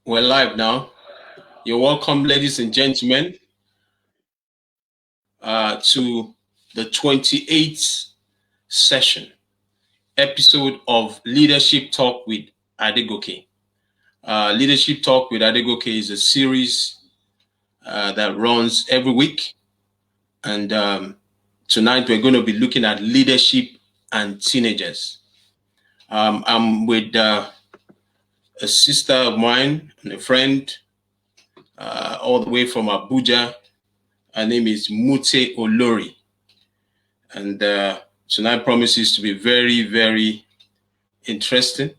We're live now. You're welcome, ladies and gentlemen, to the 28th episode of Leadership Talk with Adegoke. Leadership Talk with Adegoke is a series that runs every week. And tonight we're going to be looking at leadership and teenagers. I'm with a sister of mine and a friend all the way from Abuja. Her name is Mute Olori. And tonight promises to be very, very interesting.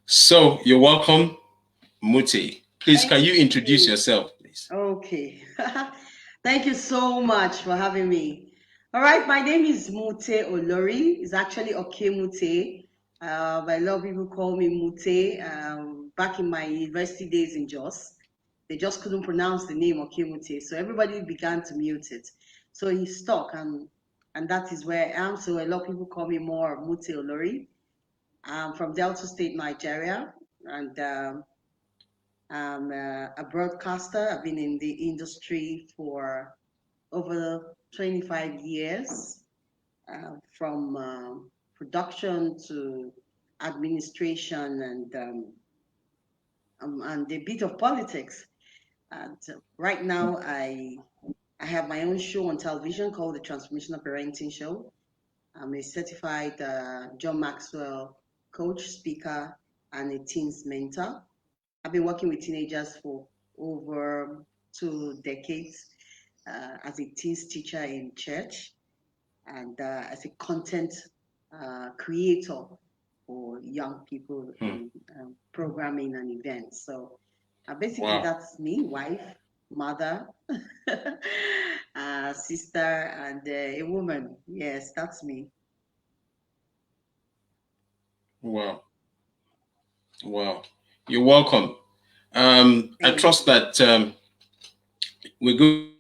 So you're welcome, Mute. Please, can you introduce yourself, please? Okay. Thank you so much for having me. All right, my name is Mute Olori. It's actually Okemute. But a lot of people call me Mute. Back in my university days in Jos, they just couldn't pronounce the name Okemute, so everybody began to mute it. So he stuck, and that is where I am. So a lot of people call me more Mute Olori. I'm from Delta State, Nigeria, and I'm a broadcaster. I've been in the industry for over 25 years, from production to administration and a bit of politics. And right now, I have my own show on television called the Transformational Parenting Show. I'm a certified John Maxwell coach, speaker, and a teens mentor. I've been working with teenagers for over 2 decades as a teens teacher in church and as a content creator for young people in programming and events. So basically, that's me, wife, mother, sister, and a woman. Yes, that's me. Wow. Wow. You're welcome. I trust that we're going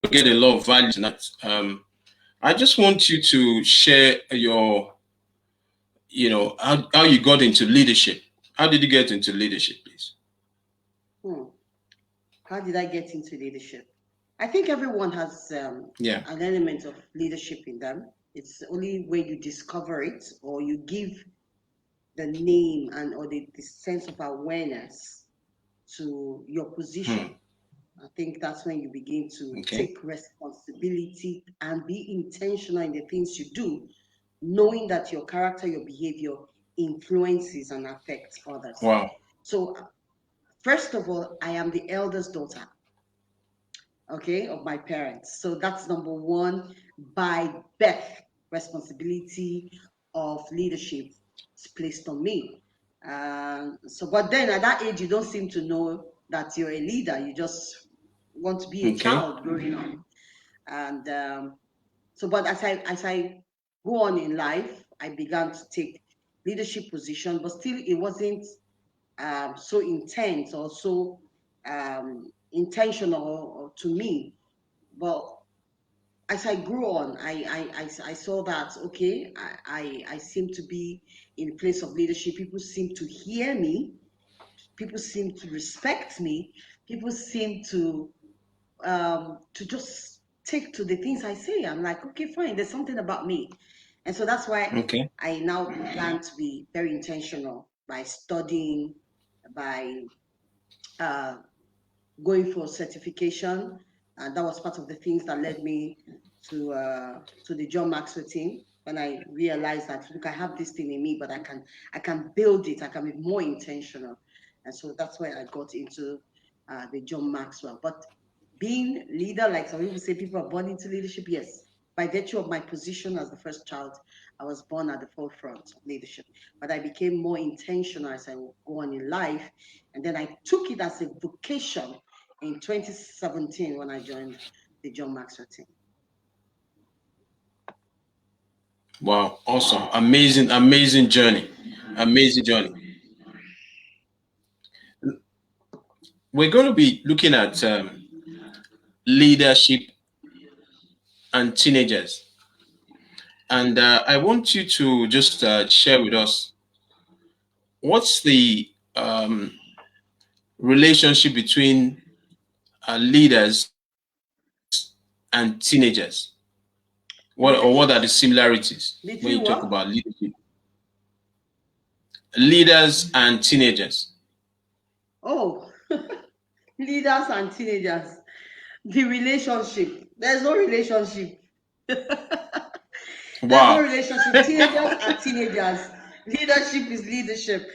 to get a lot of value tonight. I just want you to share your, how you got into leadership. How did you get into leadership, please? How did I get into leadership? I think everyone has an element of leadership in them. It's only when you discover it or you give the name and or the sense of awareness to your position. I think that's when you begin to take responsibility and be intentional in the things you do, knowing that your character, your behavior influences and affects others. Wow. So first of all, I am the eldest daughter, okay, of my parents. So that's number one, by birth, responsibility of leadership is placed on me. But then at that age, you don't seem to know that you're a leader. You just want to be a child growing up. And but as I go on in life, I began to take leadership position, but still it wasn't so intense or so intentional to me. But as I grew on, I saw that, okay, I seem to be in a place of leadership. People seem to hear me. People seem to respect me. People seem to just take to the things I say. I'm like, okay, fine, there's something about me. And so that's why I now began to be very intentional by studying, by going for certification, and that was part of the things that led me to the John Maxwell team. When I realized that, look, I have this thing in me, but I can build it. I can be more intentional, and so that's why I got into the John Maxwell. But being leader, like some people say, people are born into leadership. Yes, by virtue of my position as the first child, I was born at the forefront of leadership. But I became more intentional as I go on in life, and then I took it as a vocation in 2017 when I joined the John Maxwell team. Wow, awesome. Amazing journey. Amazing journey. We're going to be looking at leadership and teenagers. And I want you to just share with us what's the relationship between leaders and teenagers? What are the similarities when you talk Between about what? leadership? Leaders and teenagers. Oh, leaders and teenagers. The relationship. There's no relationship. There's no Wow. relationship. Teenagers are teenagers. Leadership is leadership.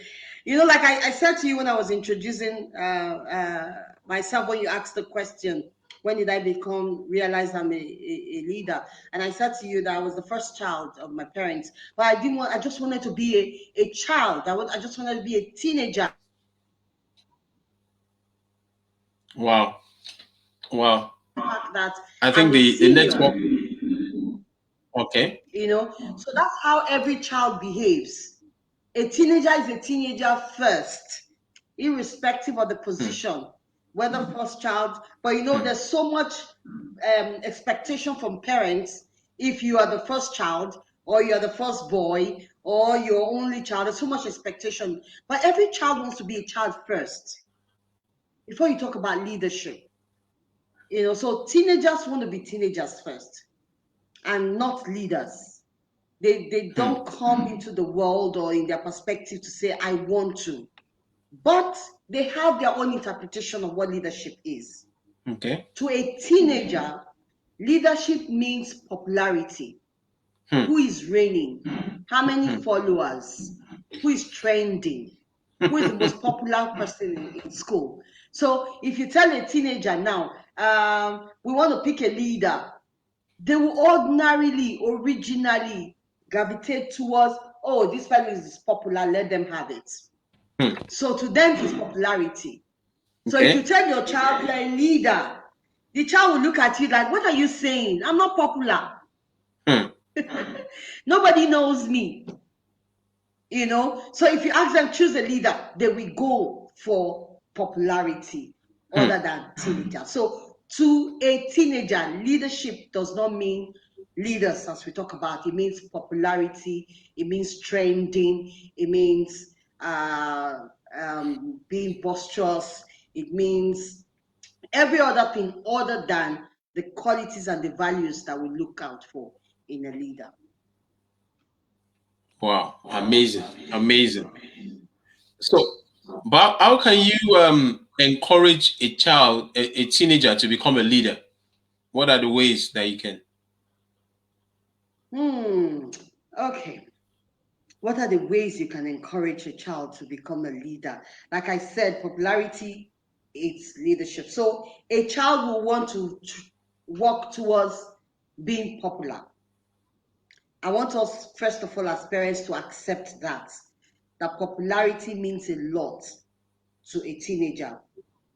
You know, like I said to you when I was introducing myself, when you asked the question, when did I realize I'm a leader? And I said to you that I was the first child of my parents, but I just wanted to be a child. I just wanted to be a teenager. Wow. Wow. That I I'm think a the senior. network. Okay. You know, so that's how every child behaves. A teenager is a teenager first, irrespective of the position, whether first child. But you know, there's so much expectation from parents. If you are the first child, or you're the first boy, or your only child, there's so much expectation. But every child wants to be a child first before you talk about leadership. You know, so teenagers want to be teenagers first and not leaders. They don't come into the world or in their perspective to say, I want to. But they have their own interpretation of what leadership is. Okay. To a teenager, leadership means popularity. Who is reigning? How many followers? Who is trending? Who is the most popular person in school? So if you tell a teenager now, we want to pick a leader, they will originally gravitate towards, oh, this person is popular, let them have it. So to them, it's popularity. So if you Okay. tell your child you're a leader, the child will look at you like, what are you saying? I'm not popular. Nobody knows me. You know, so if you ask them choose a leader, they will go for popularity other than teenager. So to a teenager, leadership does not mean leaders as we talk about. It means popularity, it means trending, it means being boisterous, it means every other thing other than the qualities and the values that we look out for in a leader. Wow. Amazing. Amazing. So, but how can you encourage a child, a teenager, to become a leader? What are the ways that you can? Okay. What are the ways you can encourage a child to become a leader? Like I said, popularity, it's leadership. So a child will want to work towards being popular. I want us, first of all, as parents, to accept that popularity means a lot to a teenager.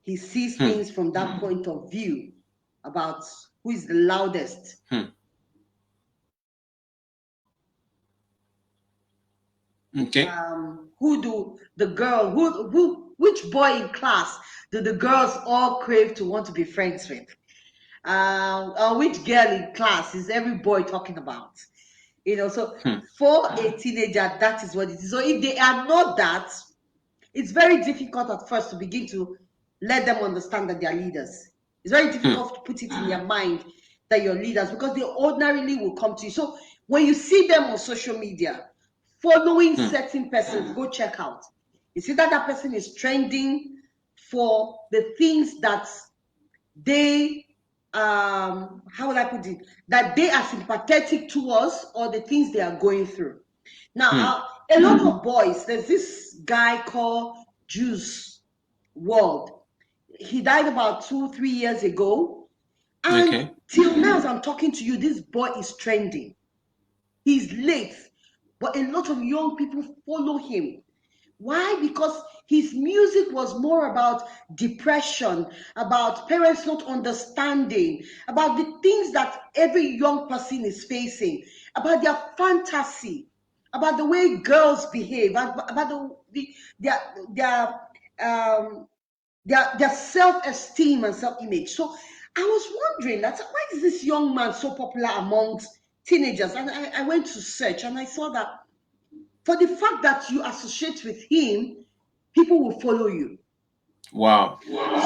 He sees things from that point of view about who is the loudest. Okay. Who do the girl, which boy in class do the girls all crave to want to be friends with? Or which girl in class is every boy talking about? You know, so for a teenager, that is what it is. So if they are not that, it's very difficult at first to begin to let them understand that they are leaders. It's very difficult to put it in their mind that you're leaders because they ordinarily will come to you. So when you see them on social media, following certain persons, go check out. You see that person is trending for the things that they how would I put it, that they are sympathetic to us or the things they are going through. Now, a lot of boys, there's this guy called Juice World. He died about 2-3 years ago. And Okay. till now, as I'm talking to you, this boy is trending. He's late, but a lot of young people follow him. Why? Because his music was more about depression, about parents not understanding, about the things that every young person is facing, about their fantasy, about the way girls behave, about their um, their self-esteem and self-image. So I was wondering that why is this young man so popular amongst teenagers? And I went to search and I saw that for the fact that you associate with him, people will follow you. Wow.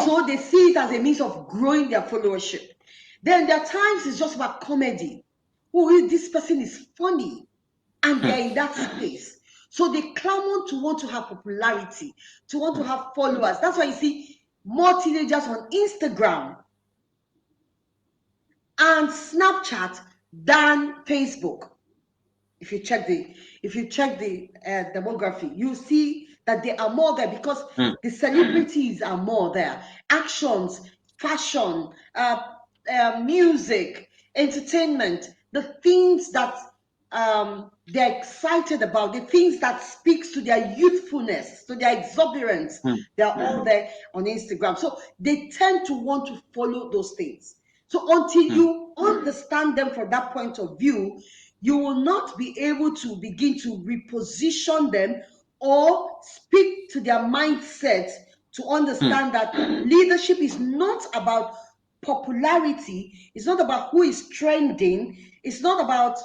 So they see it as a means of growing their followership. Then there are times it's just about comedy. Oh, this person is funny. And they're in that space. So they clamor to want to have popularity, to want to have followers. That's why you see more teenagers on Instagram and Snapchat than Facebook. If you check the demography, you see that they are more there because the celebrities are more there. Actions, fashion, music, entertainment, the things that they're excited about, the things that speaks to their youthfulness, to their exuberance, they're all there on Instagram. So they tend to want to follow those things. So until you understand them from that point of view, you will not be able to begin to reposition them or speak to their mindset to understand that leadership is not about popularity. It's not about who is trending. It's not about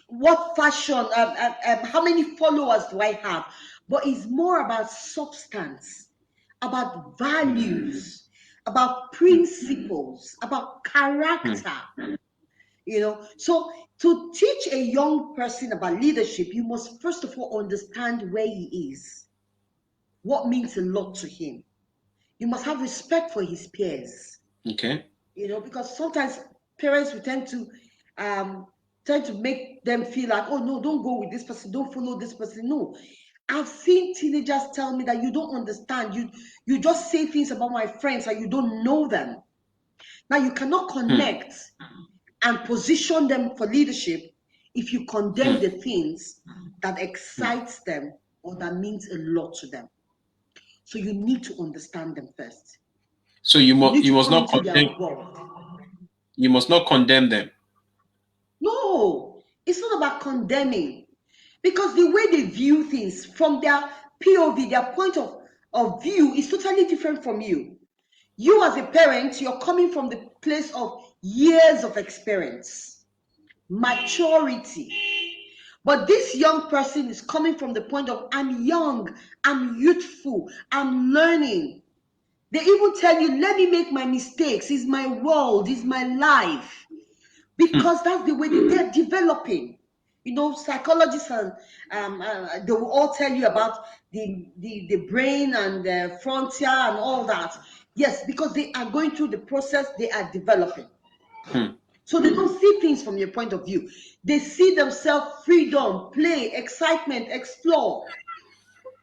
what fashion, how many followers do I have, but it's more about substance, about values, about principles, about character. So to teach a young person about leadership, you must first of all understand where he is, what means a lot to him. You must have respect for his peers. Okay. Because sometimes parents will tend to make them feel like, oh no, don't go with this person, don't follow this person. No, I've seen teenagers tell me that you don't understand. You just say things about my friends and you don't know them. Now you cannot connect and position them for leadership if you condemn the things that excites them or that means a lot to them. So you need to understand them first. So you must not condemn. You must not condemn them. No, it's not about condemning, because the way they view things from their POV, their point of view, is totally different from you. You as a parent, you're coming from the place of years of experience, maturity. But this young person is coming from the point of, I'm young, I'm youthful, I'm learning. They even tell you, let me make my mistakes. It's my world, it's my life. Because that's the way they're developing. Psychologists and they will all tell you about the brain and the frontier and all that. Yes, because they are going through the process, they are developing. So they don't see things from your point of view. They see themselves freedom, play, excitement, explore,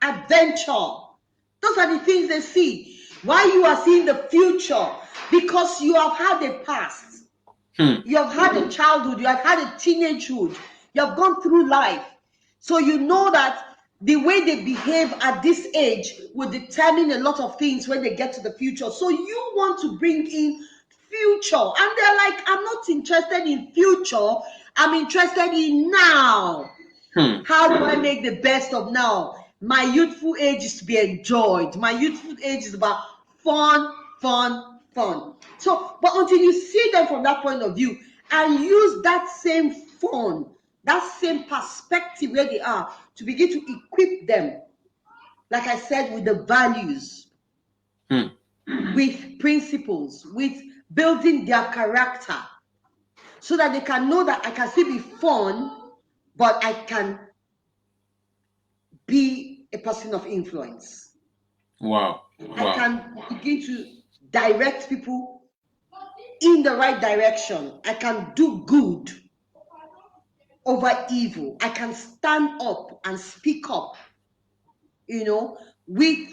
adventure. Those are the things they see. Why you are seeing the future? Because you have had a past. You have had a childhood, you have had a teenagehood, you have gone through life. So you know that the way they behave at this age will determine a lot of things when they get to the future. So you want to bring in future. And they're like, I'm not interested in future, I'm interested in now. How do I make the best of now? My youthful age is to be enjoyed. My youthful age is about fun. So, but until you see them from that point of view and use that same fun, that same perspective where they are, to begin to equip them, like I said, with the values, with principles, with building their character, so that they can know that I can still be fun, but I can be a person of influence. Wow. I can begin to direct people in the right direction. I can do good over evil. I can stand up and speak up, with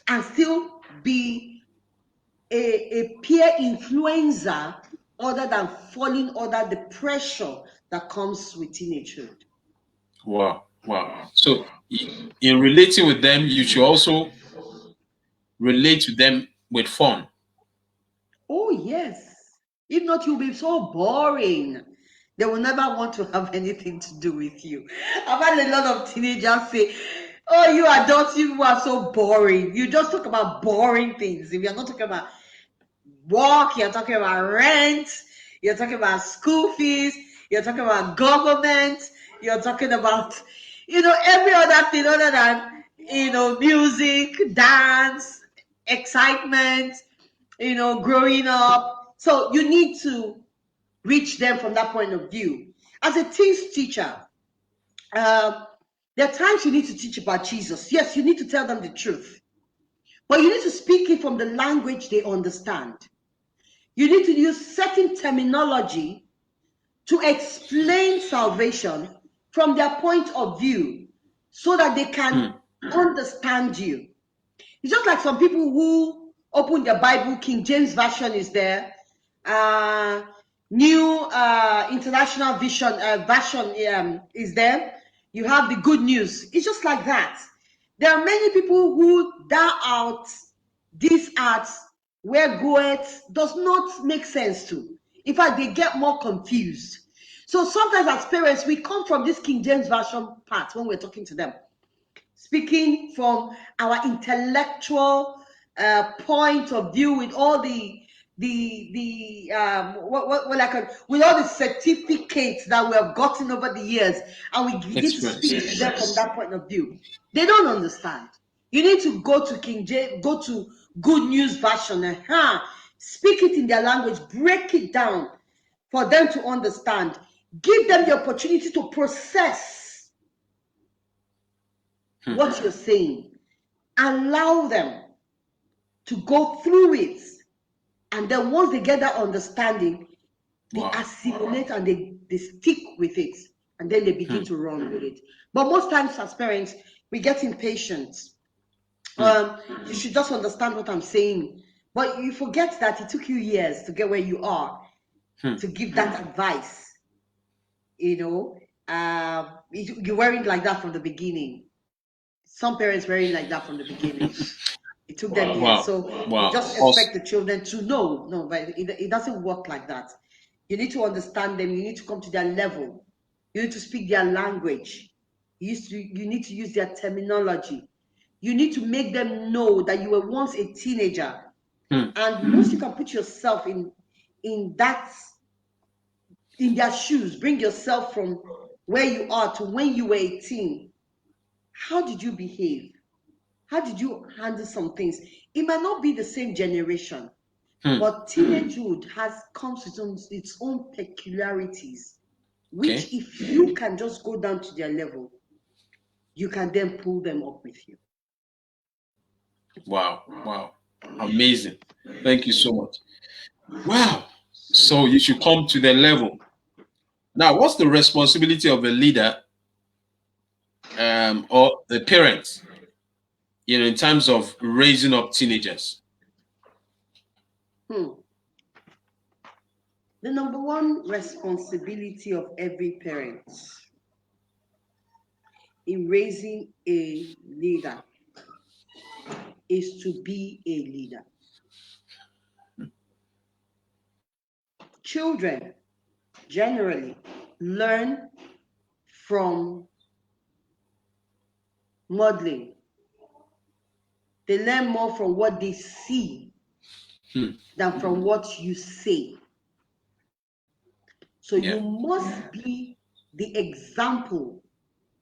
and still be a peer influencer, other than falling under the pressure that comes with teenagehood. Wow. So in relating with them, you should also relate to them with fun. Oh, yes. If not, you'll be so boring. They will never want to have anything to do with you. I've had a lot of teenagers say, oh, you adults, you are so boring. You just talk about boring things. If you're not talking about work, you're talking about rent, you're talking about school fees, you're talking about government, you're talking about, every other thing other than, music, dance, excitement, growing up. So you need to reach them from that point of view. As a teens teacher, there are times you need to teach about Jesus. Yes, you need to tell them the truth, but you need to speak it from the language they understand. You need to use certain terminology to explain salvation from their point of view so that they can understand you. It's just like some people who open their Bible, King James Version is there, New International Version is there. You have the Good News. It's just like that. There are many people who thou art, this art, where goeth does not make sense to. In fact, they get more confused. So sometimes as parents, we come from this King James Version part when we're talking to them, speaking from our intellectual point of view, with all with all the certificates that we have gotten over the years, and we need to speak to them from that point of view. They don't understand. You need to go to King James, go to Good News Version, speak it in their language, break it down for them to understand. Give them the opportunity to process what you're saying. Allow them to go through it. And then once they get that understanding, they assimilate and they stick with it. And then they begin to run with it. But most times as parents, we get impatient. You should just understand what I'm saying. But you forget that it took you years to get where you are, to give that advice. You weren't like that from the beginning. Some parents weren't like that from the beginning. It took them years. So you just expect the children to know. No, but it doesn't work like that. You need to understand them. You need to come to their level. You need to speak their language. You need to use their terminology. You need to make them know that you were once a teenager. And once you can put yourself in their shoes, bring yourself from where you are to when you were 18. How did you behave? How did you handle some things? It might not be the same generation, but teenagehood comes with its own peculiarities, which if you can just go down to their level, you can then pull them up with you. Wow. Amazing. Thank you so much. Wow. So you should come to their level. Now, what's the responsibility of a leader or the parents, in terms of raising up teenagers? The number one responsibility of every parent in raising a leader is to be a leader. Children generally learn from modeling. They learn more from what they see than from what you say. So you must be the example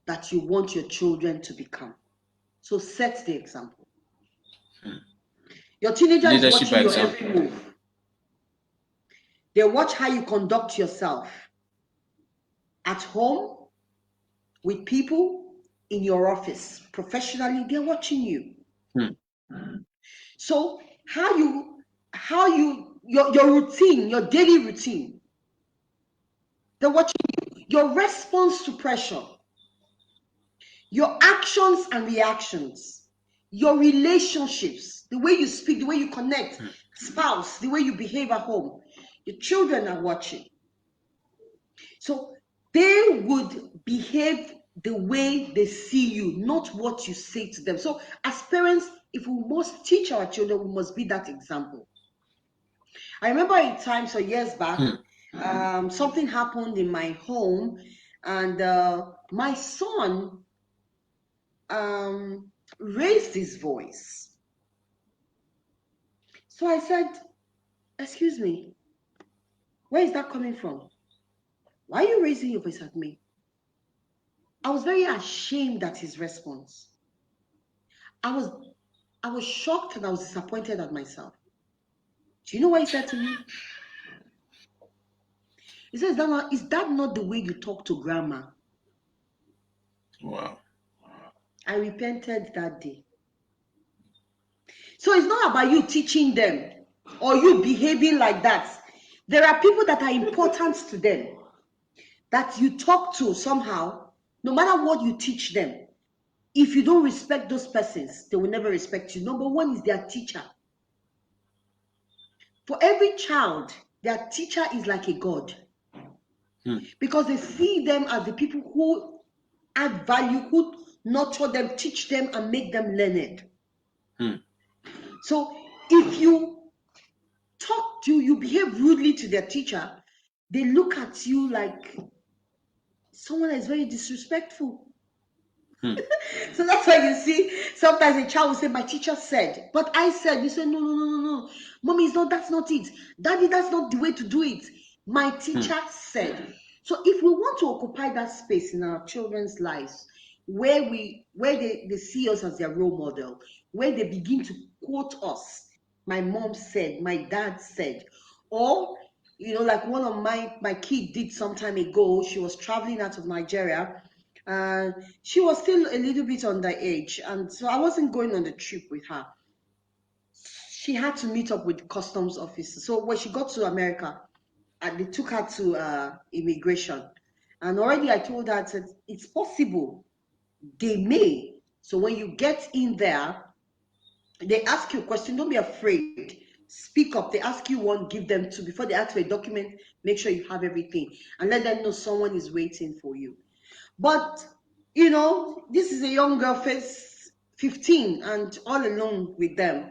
that you want your children to become. So set the example. Your teenager is watching your every move. They watch how you conduct yourself at home, with people, in your office, professionally. They're watching you. So your routine, your daily routine, they're watching you. Your response to pressure, your actions and reactions, your relationships, the way you speak, the way you connect, spouse, the way you behave at home. Your children are watching. So they would behave the way they see you, not what you say to them. So as parents, if we must teach our children, we must be that example. I remember in times or years back, something happened in my home, and my son raised his voice. So I said, "Excuse me, where is that coming from? Why are you raising your voice at me?" I was very ashamed at his response. I was shocked and I was disappointed at myself. Do you know what he said to me? He says, is that not the way you talk to grandma? Wow. I repented that day. So it's not about you teaching them or you behaving like that. There are people that are important to them that you talk to somehow, no matter what you teach them. If you don't respect those persons, they will never respect you. Number one is their teacher. For every child, their teacher is like a god. Because they see them as the people who add value, who nurture them, teach them, and make them learned. So if you you behave rudely to their teacher, they look at you like someone that is very disrespectful. So that's why you see sometimes a child will say, my teacher said, but I said. You say, no. Mommy, that's not it. Daddy, that's not the way to do it. My teacher said. So if we want to occupy that space in our children's lives where they see us as their role model, where they begin to quote us, my mom said, my dad said, or like one of my kid did some time ago. She was traveling out of Nigeria. She was still a little bit underage, and so I wasn't going on the trip with her. She had to meet up with customs officers. So when she got to America, they took her to immigration, and already I told her that it's possible they may. So when you get in there, they ask you a question. Don't be afraid. Speak up. They ask you one, give them two. Before they ask for a document, make sure you have everything and let them know someone is waiting for you. But this is a young girl, 15, and all alone with them.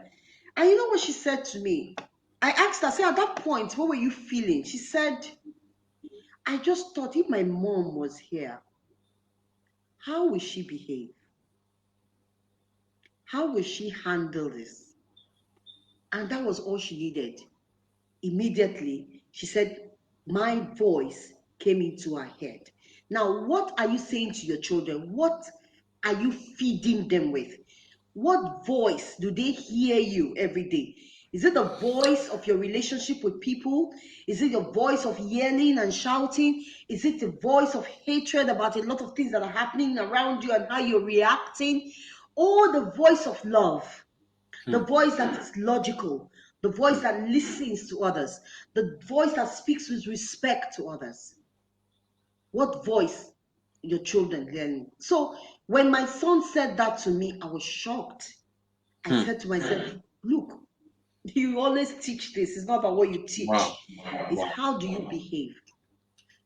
And you know what she said to me? I asked her, at that point, what were you feeling? She said, I just thought if my mom was here, how will she behave? How will she handle this? And that was all she needed. Immediately, she said, my voice came into her head. Now, what are you saying to your children? What are you feeding them with? What voice do they hear you every day? Is it the voice of your relationship with people? Is it your voice of yelling and shouting? Is it the voice of hatred about a lot of things that are happening around you and how you're reacting? Or the voice of love? The voice that is logical, the voice that listens to others, the voice that speaks with respect to others. What voice your children learning? So when my son said that to me, I was shocked. I said to myself, look, you always teach this. It's not about what you teach. Wow. It's how do you behave.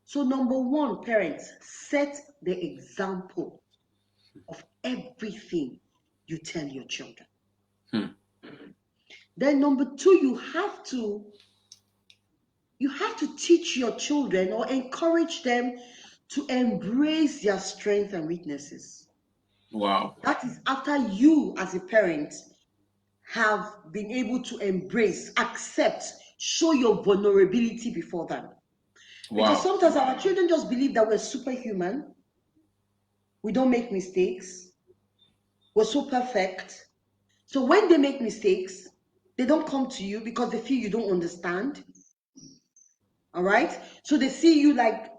So number one, parents, set the example of everything you tell your children. Then number two, you have to teach your children or encourage them to embrace their strengths and weaknesses. Wow. That is after you as a parent have been able to embrace, accept, show your vulnerability before them. Wow. Because sometimes our children just believe that we're superhuman. We don't make mistakes. We're so perfect. So when they make mistakes, they don't come to you because they feel you don't understand. All right? So they see you like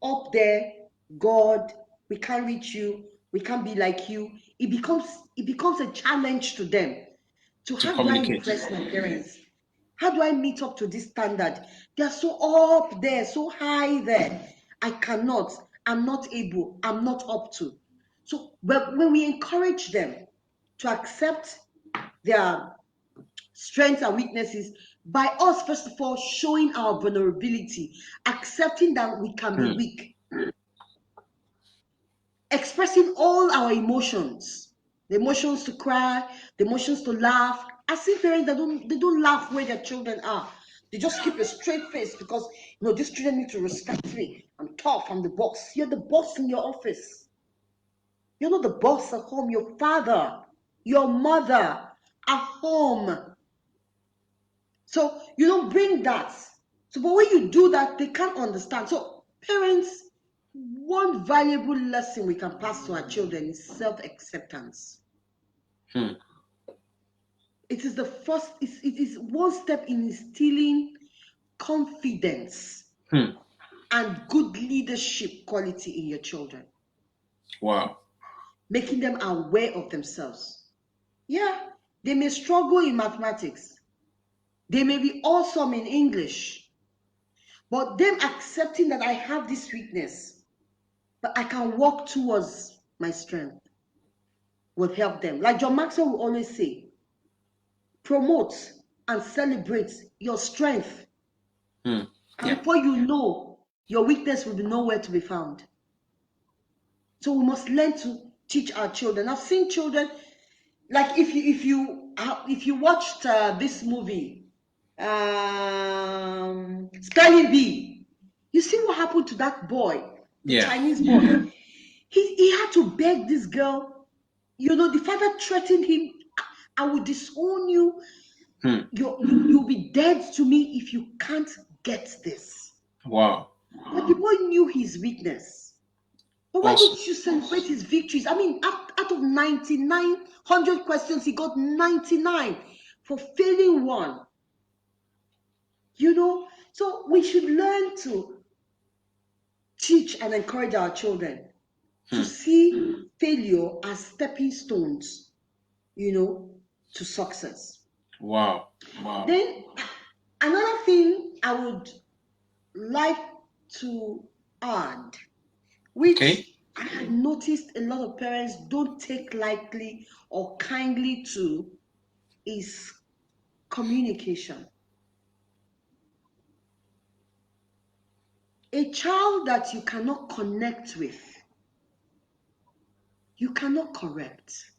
up there, God, we can't reach you, we can't be like you. It becomes a challenge to them. So how do I impress my parents? How do I meet up to this standard? They're so up there, so high there. I cannot, I'm not able, I'm not up to. So when we encourage them to accept their strengths and weaknesses, by us, first of all, showing our vulnerability, accepting that we can be weak, expressing all our emotions, the emotions to cry, the emotions to laugh. I see parents that they don't laugh where their children are. They just keep a straight face because these children need to respect me. I'm tough, I'm the boss. You're the boss in your office. You're not the boss at home. Your father, your mother at home. So you don't bring that. So, but when you do that, they can't understand. So parents, one valuable lesson we can pass to our children is self-acceptance. It is the first, it is one step in instilling confidence and good leadership quality in your children. Wow. Making them aware of themselves. Yeah, they may struggle in mathematics. They may be awesome in English. But them accepting that I have this weakness, but I can walk towards my strength, will help them. Like John Maxwell will always say, promote and celebrate your strength. And before you know, your weakness will be nowhere to be found. So we must learn to teach our children. I've seen children, like if you watched this movie, Spelling Bee, you see what happened to that boy, the Chinese boy. He had to beg this girl. You know, the father threatened him, I will disown you. You'll be dead to me if you can't get this. Wow. But the boy knew his weakness. But why don't you celebrate his victories? I mean, out of 100 questions, he got 99 for failing one. You know, so we should learn to teach and encourage our children to see failure as stepping stones, you know, to success. Wow. Wow. Then another thing I would like to add, which I have noticed a lot of parents don't take lightly or kindly to, is communication. A child that you cannot connect with, you cannot correct.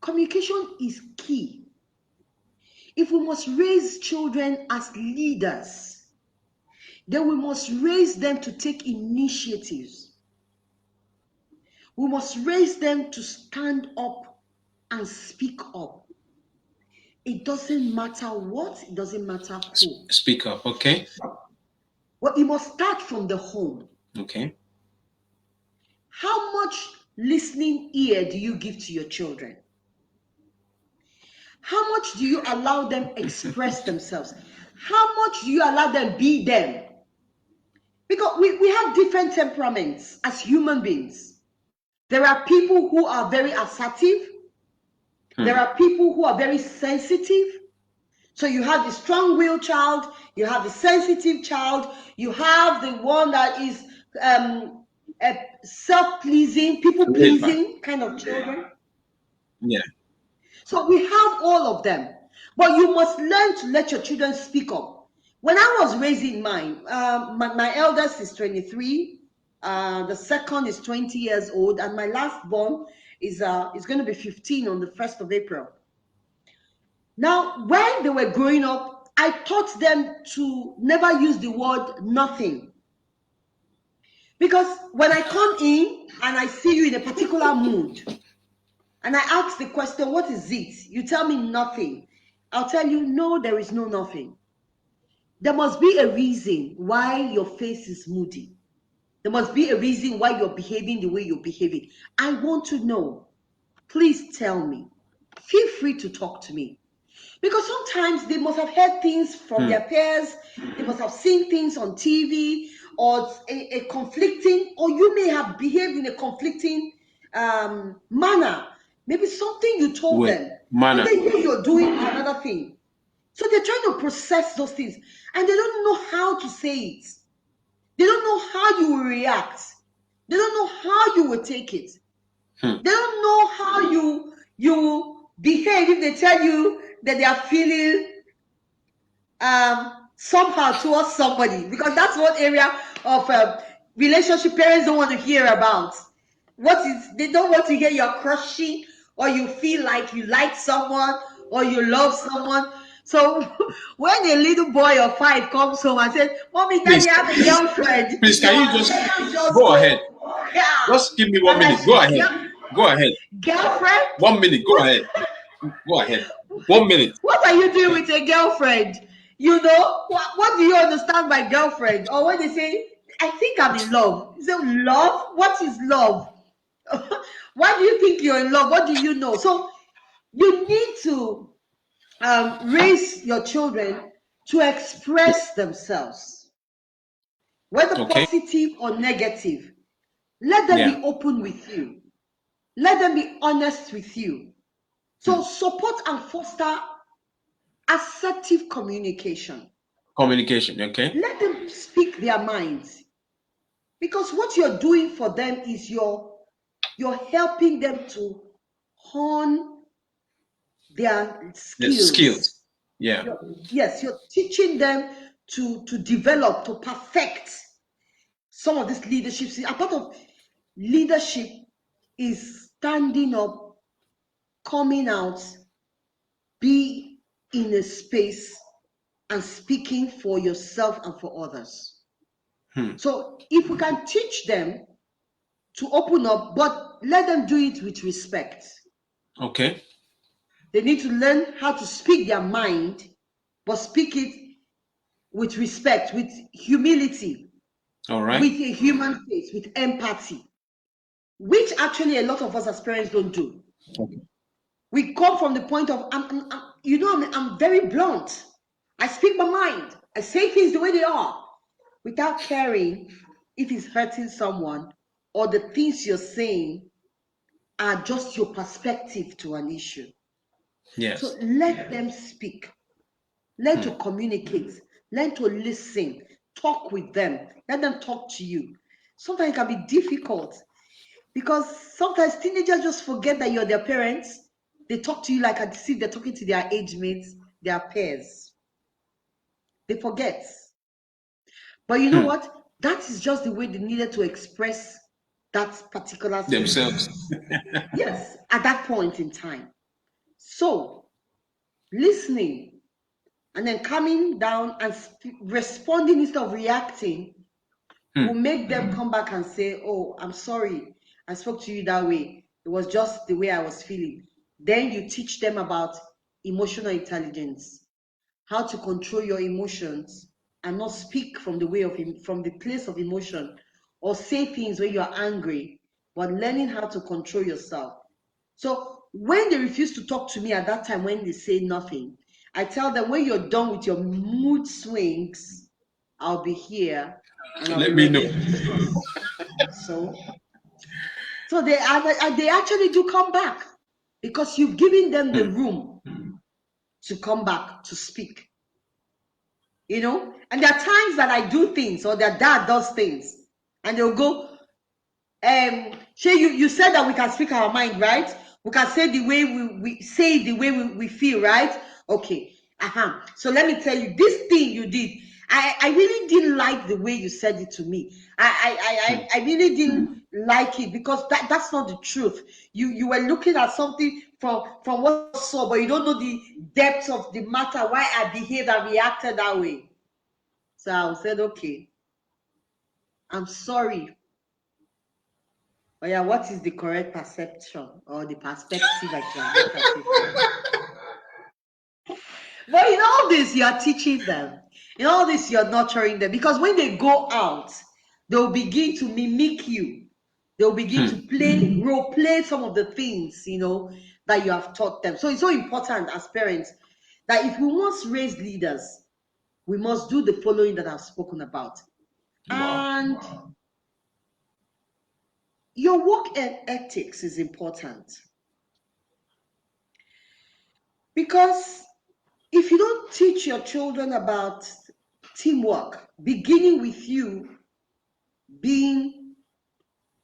Communication is key. If we must raise children as leaders, then we must raise them to take initiatives. We must raise them to stand up and speak up. It doesn't matter what, it doesn't matter who. Speak up, okay? Well, it must start from the home. Okay. How much listening ear do you give to your children? How much do you allow them express themselves? How much do you allow them be them? Because we have different temperaments as human beings. There are people who are very assertive. There are people who are very sensitive. So you have the strong-willed child, you have the sensitive child, you have the one that is self-pleasing, people-pleasing kind of children. Yeah. So we have all of them. But you must learn to let your children speak up. When I was raising mine, my eldest is 23, the second is 20 years old, and my last born is going to be 15 on the 1st of April. Now, when they were growing up, I taught them to never use the word nothing. Because when I come in and I see you in a particular mood, and I ask the question, what is it? You tell me nothing. I'll tell you, no, there is no nothing. There must be a reason why your face is moody. There must be a reason why you're behaving the way you're behaving. I want to know. Please tell me. Feel free to talk to me. Because sometimes they must have heard things from their peers. They must have seen things on TV or a conflicting, or you may have behaved in a conflicting manner. Maybe something you told them. And then you're doing another thing. So they're trying to process those things. And they don't know how to say it. They don't know how you will react. They don't know how you will take it. They don't know how you behave if they tell you that they are feeling somehow towards somebody. Because that's one area of relationship parents don't want to hear about. They don't want to hear you're crushing, or you feel like you like someone, or you love someone. So when a little boy of 5 comes home and says, Mommy, Daddy, I have a girlfriend. Please, can you just go ahead? Yeah. Just give me 1 minute. Go ahead. Go ahead. Girlfriend? 1 minute. Go ahead. Go ahead. 1 minute. What are you doing with a girlfriend? You know, what do you understand by girlfriend? Or when they say I think I'm in love. So love? What is love? Why do you think you're in love? What do you know? So you need to raise your children to express themselves, whether Okay. positive or negative. Let them Yeah. be open with you. Let them be honest with you. So support and foster assertive communication. Communication. Okay. Let them speak their minds. Because what you're doing for them is you're helping them to hone their The skills. skills. Yeah. Yes, you're teaching them to develop, to perfect some of this leadership. See, a part of leadership is standing up, coming out, be in a space and speaking for yourself and for others. So if we can teach them to open up, but let them do it with respect. Okay. They need to learn how to speak their mind, but speak it with respect, with humility, All right. with a human face, with empathy, which actually a lot of us as parents don't do. Okay. We come from the point of, I'm very blunt. I speak my mind. I say things the way they are without caring if it's hurting someone or the things you're saying are just your perspective to an issue. So Yes. let them speak. Learn to communicate. Learn to listen. Talk with them. Let them talk to you. Sometimes it can be difficult because sometimes teenagers just forget that you're their parents. They talk to you like as if they're talking to their age mates, their peers. They forget. But you know what? That is just the way they needed to express that particular Themselves. yes, at that point in time. So listening and then coming down and responding instead of reacting will make them come back and say, oh, I'm sorry, I spoke to you that way. It was just the way I was feeling. Then you teach them about emotional intelligence, how to control your emotions and not speak from the place of emotion or say things when you're angry, but learning how to control yourself. So when they refuse to talk to me at that time, when they say nothing, I tell them, when you're done with your mood swings, I'll be here and I'll be Let me know. ready to discuss. So, so they actually do come back because you've given them the room to come back to speak. You know, and there are times that I do things or their dad does things, and they'll go, Shay, you said that we can speak our mind, right? We can say the way we say the way we feel, right? Okay. So let me tell you, this thing you did, I really didn't like the way you said it to me. I really didn't like it because that's not the truth. You were looking at something from what you saw, but you don't know the depth of the matter, why I behaved and reacted that way. So I said, okay, I'm sorry. But yeah, what is the correct perception or the perspective I can look at it from? But in all this, you are teaching them. In all this, you're nurturing them. Because when they go out, they'll begin to mimic you. They'll begin to role play some of the things, that you have taught them. So it's so important as parents that if we must raise leaders, we must do the following that I've spoken about. Wow. And your work ethics is important. Because if you don't teach your children about teamwork, beginning with you being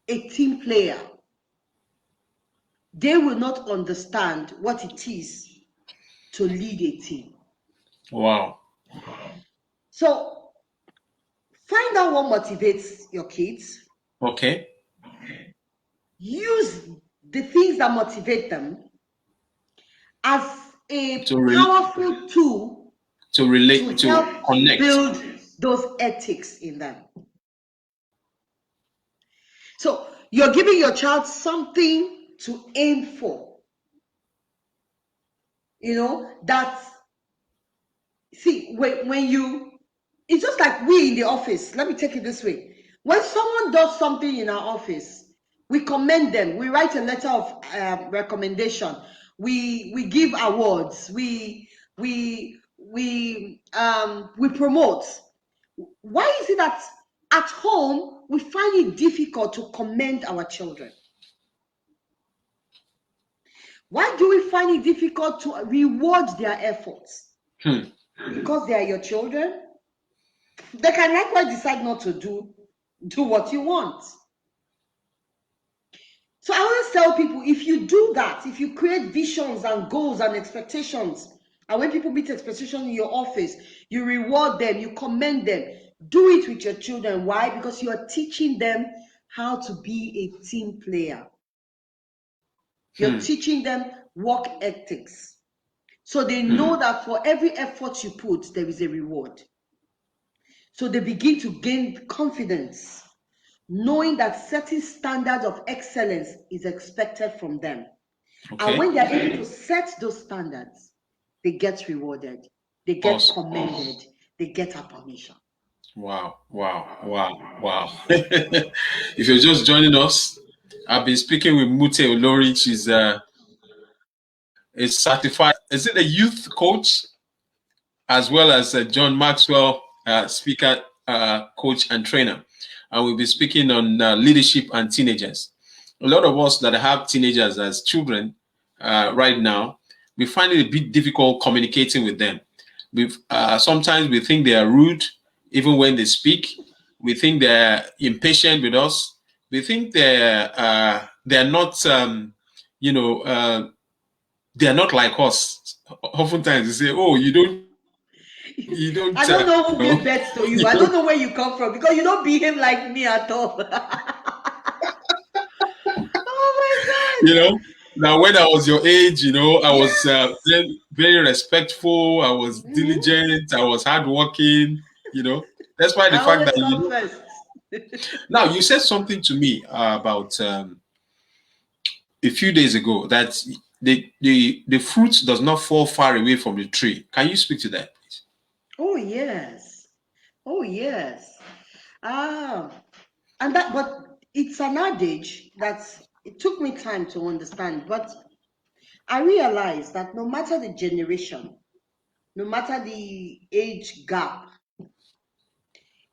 a team player, they will not understand what it is to lead a team. Wow. So find out what motivates your kids. Okay. Use the things that motivate them as a To re- powerful tool to to relate, to help connect. build those ethics in them. So you're giving your child something to aim for. That, see, when you, it's just like we in the office. Let me take it this way. When someone does something in our office, we commend them. We write a letter of recommendation. We give awards. We promote. Why is it that at home we find it difficult to commend our children? Why do we find it difficult to reward their efforts? Because they are your children. They can likewise decide not to do what you want. So I always tell people, if you do that, if you create visions and goals and expectations, and when people meet expectations in your office, you reward them, you commend them, do it with your children. Why? Because you are teaching them how to be a team player. You're teaching them work ethics. So they know that for every effort you put, there is a reward. So they begin to gain confidence, knowing that certain standards of excellence is expected from them. Okay. And when they're able to set those standards, they get rewarded, they get commended, they get affirmation. Wow. If you're just joining us, I've been speaking with Mute Olori. She's a certified, is it a youth coach, as well as a John Maxwell speaker, coach, and trainer. And we'll be speaking on leadership and teenagers. A lot of us that have teenagers as children right now, we find it a bit difficult communicating with them. Sometimes we think they are rude, even when they speak. We think they're impatient with us. We think they're not, they're not like us. Oftentimes they say, "Oh, you don't." I don't know who gave birth to you. I don't know where you come from because you don't behave like me at all. Oh my God. Now when I was your age, I was very, very respectful. I was diligent. I was hardworking. That's why the fact that now you said something to me about a few days ago that the fruit does not fall far away from the tree. Can you speak to that, please? Oh yes. But it's an adage that it took me time to understand. But I realized that no matter the generation, no matter the age gap,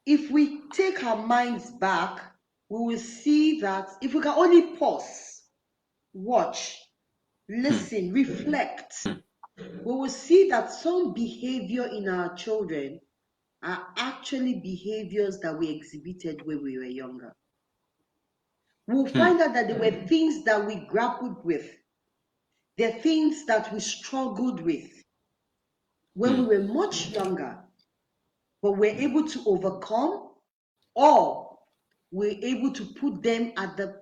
if we take our minds back, we will see that if we can only pause, watch, listen, reflect, we will see that some behavior in our children are actually behaviors that we exhibited when we were younger. We'll find out that there were things that we grappled with. There are things that we struggled with when we were much younger, but we're able to overcome, or we're able to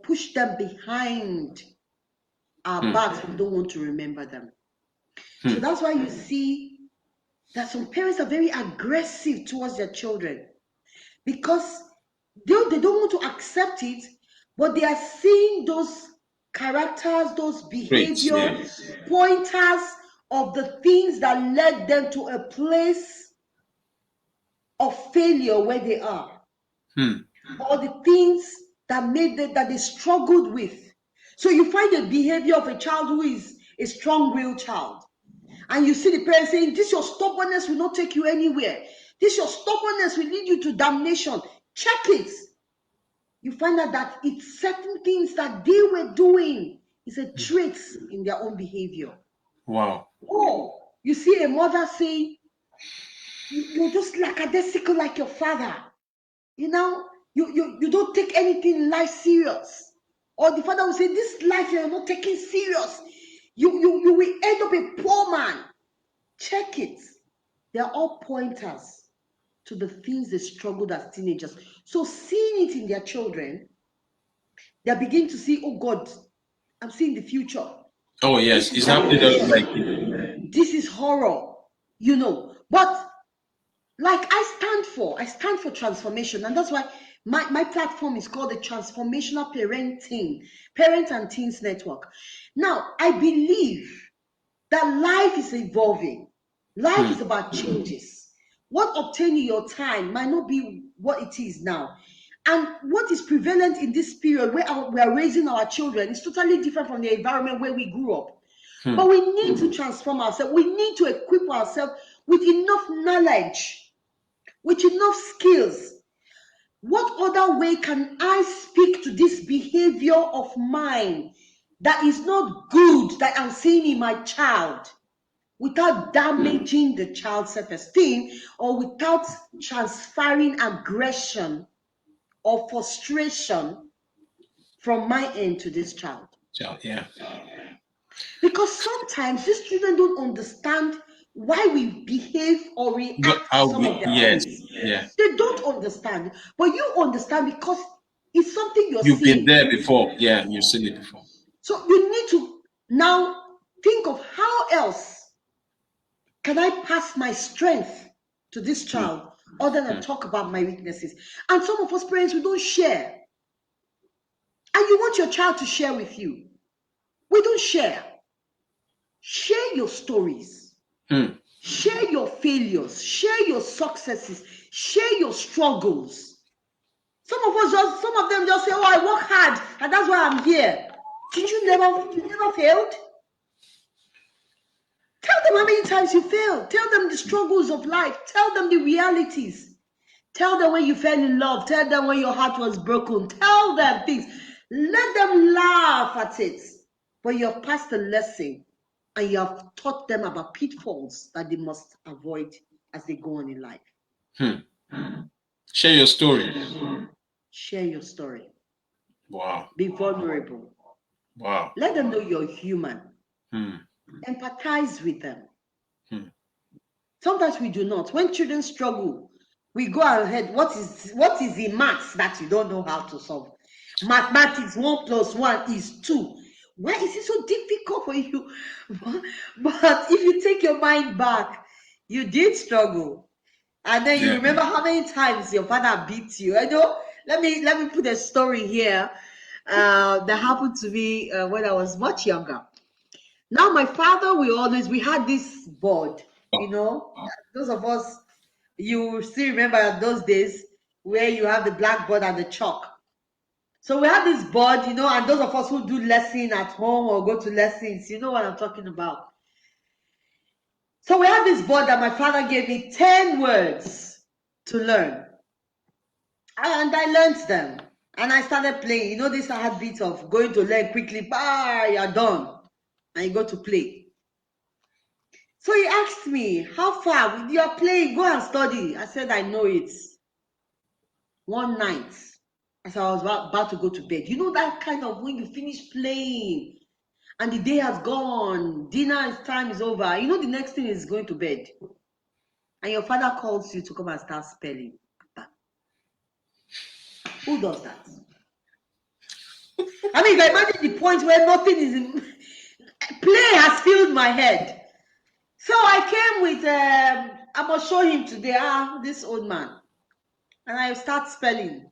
push them behind our backs. We don't want to remember them. So that's why you see that some parents are very aggressive towards their children because they don't want to accept it, but they are seeing those characters, those behavior pointers of the things that led them to a place of failure where they are, or the things that made them that they struggled with. So you find the behavior of a child who is a strong-willed child, and you see the parents saying, "This your stubbornness will not take you anywhere. This your stubbornness will lead you to damnation." Check it. You find out that it's certain things that they were doing is a trait in their own behavior. Wow. Or you see a mother saying, "You're just lackadaisical like your father. You don't take anything in life serious." Or the father will say, "This life you're not taking serious. You will end up a poor man." Check it. They're all pointers to the things they struggled as teenagers. So seeing it in their children, they're beginning to see, "Oh God, I'm seeing the future. Oh yes, it's happening just like this is horror." But like I stand for transformation, and that's why my platform is called the Transformational Parent and Teens Network. Now, I believe that life is evolving. Life is about changes. What obtained in your time might not be what it is now. And what is prevalent in this period where we are raising our children is totally different from the environment where we grew up. But we need to transform ourselves. We need to equip ourselves with enough knowledge, with enough skills. What other way can I speak to this behavior of mine that is not good that I'm seeing in my child without damaging the child's self-esteem or without transferring aggression or frustration from my end to this child? Yeah. Because sometimes these children don't understand why we behave or react to some of their things. Yeah. They don't understand. But you understand because it's something You've seeing. been there before. Yeah, you've seen it before. So you need to now think of how else can I pass my strength to this child other than talk about my weaknesses. And some of us parents, we don't share. And you want your child to share with you. We don't share. Share your stories. Share your failures. Share your successes. Share your struggles. Some of them just say, "Oh, I work hard, and that's why I'm here." Did you never failed? Tell them how many times you failed. Tell them the struggles of life. Tell them the realities. Tell them when you fell in love. Tell them when your heart was broken. Tell them things. Let them laugh at it. But you have passed a lesson and you have taught them about pitfalls that they must avoid as they go on in life. Share your story. Share your story. Wow. Be vulnerable. Wow. Let them know you're human. Empathize with them. Sometimes we do not. When children struggle, we go ahead. What is the maths that you don't know how to solve? Mathematics, 1 + 1 is 2. Why is it so difficult for you? But if you take your mind back, you did struggle. And then you remember how many times your father beat you. I know. Let me put a story here that happened to me when I was much younger. Now, my father, we had this board, those of us, you still remember those days where you have the blackboard and the chalk. So we had this board, and those of us who do lesson at home or go to lessons, you know what I'm talking about. So we had this board that my father gave me 10 words to learn. And I learned them. And I started playing. This habit of going to learn quickly, you're done. And you go to play. So he asked me, "How far? You are playing, go and study." I said, "I know it." One night, as I was about to go to bed, that kind of when you finish playing and the day has gone, dinner time is over, the next thing is going to bed. And your father calls you to come and start spelling. Who does that? I mean, imagine the point where nothing is in play has filled my head. So I came with, I must show him today, this old man. And I start spelling.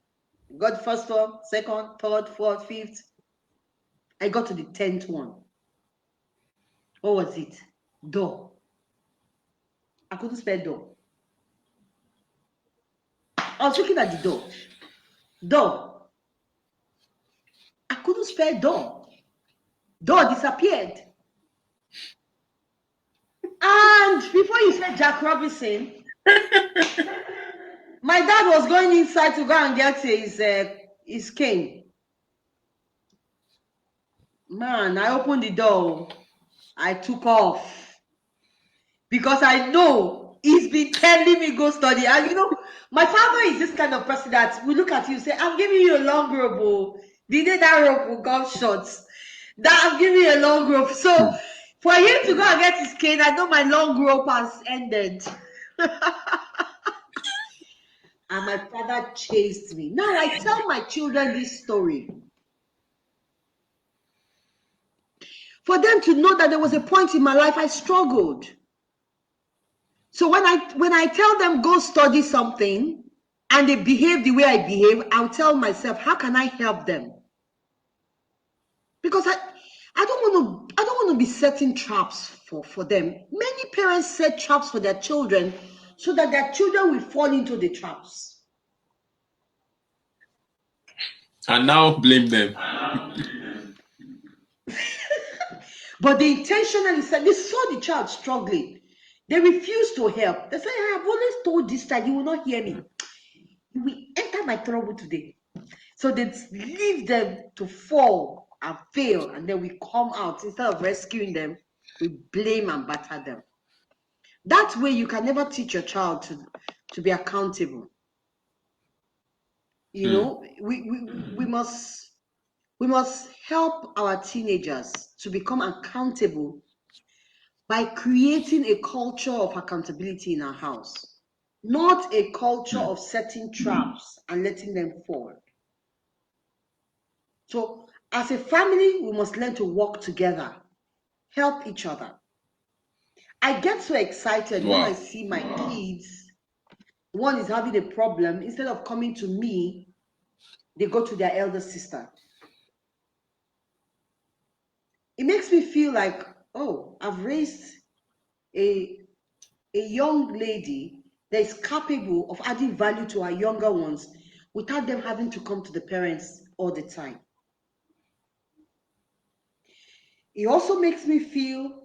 Got the first one, second, third, fourth, fifth. I got to the 10th one. What was it? Door. I couldn't spell door. I was looking at the door. Door. I couldn't spell door. Door disappeared. And before you said Jack Robinson, my dad was going inside to go and get his cane. Man, I opened the door. I took off. Because I know he's been telling me go study. And my father is this kind of person that will look at you and say, "I'm giving you a long rope. The day that rope will come short, that I'm giving you a long rope." So for him to go and get his cane, I know my long rope has ended. And my father chased me. Now I tell my children this story for them to know that there was a point in my life I struggled. So when I tell them go study something and they behave the way I behave, I'll tell myself, how can I help them? Because I don't want to be setting traps for them. Many parents set traps for their children so that their children will fall into the traps. And now blame them. But they intentionally said, they saw the child struggling. They refused to help. They said, I have always told this child, you will not hear me. You will enter my trouble today. So they leave them to fall and fail, and then we come out. Instead of rescuing them, we blame and batter them. That way, you can never teach your child to be accountable. You know, we must help our teenagers to become accountable by creating a culture of accountability in our house, not a culture of setting traps and letting them fall. So, as a family, we must learn to work together, help each other. I get so excited when I see my kids, one is having a problem, instead of coming to me, they go to their elder sister. It makes me feel like, oh, I've raised a young lady that is capable of adding value to our younger ones without them having to come to the parents all the time. It also makes me feel,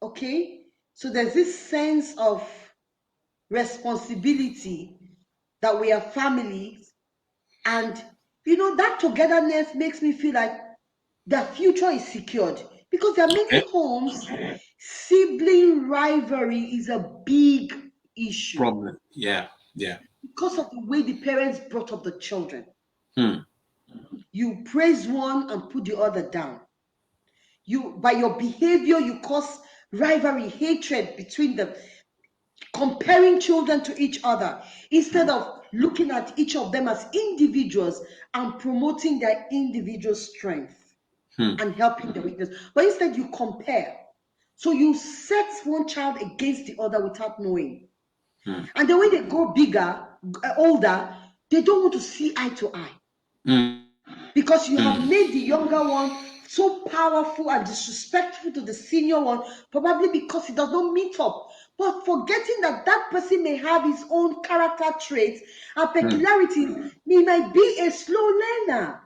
okay, so there's this sense of responsibility that we are families, and that togetherness makes me feel like their future is secured, because there are many homes, sibling rivalry is a big issue. Problem. Yeah. Because of the way the parents brought up the children. You praise one and put the other down. By your behavior, you cause rivalry, hatred between them, comparing children to each other instead of looking at each of them as individuals and promoting their individual strength and helping the weakness. But instead, you compare. So you set one child against the other without knowing. And then when they grow bigger, older, they don't want to see eye to eye. Because you have made the younger one so powerful and disrespectful to the senior one, probably because he does not meet up. But forgetting that that person may have his own character traits and peculiarities, he might be a slow learner.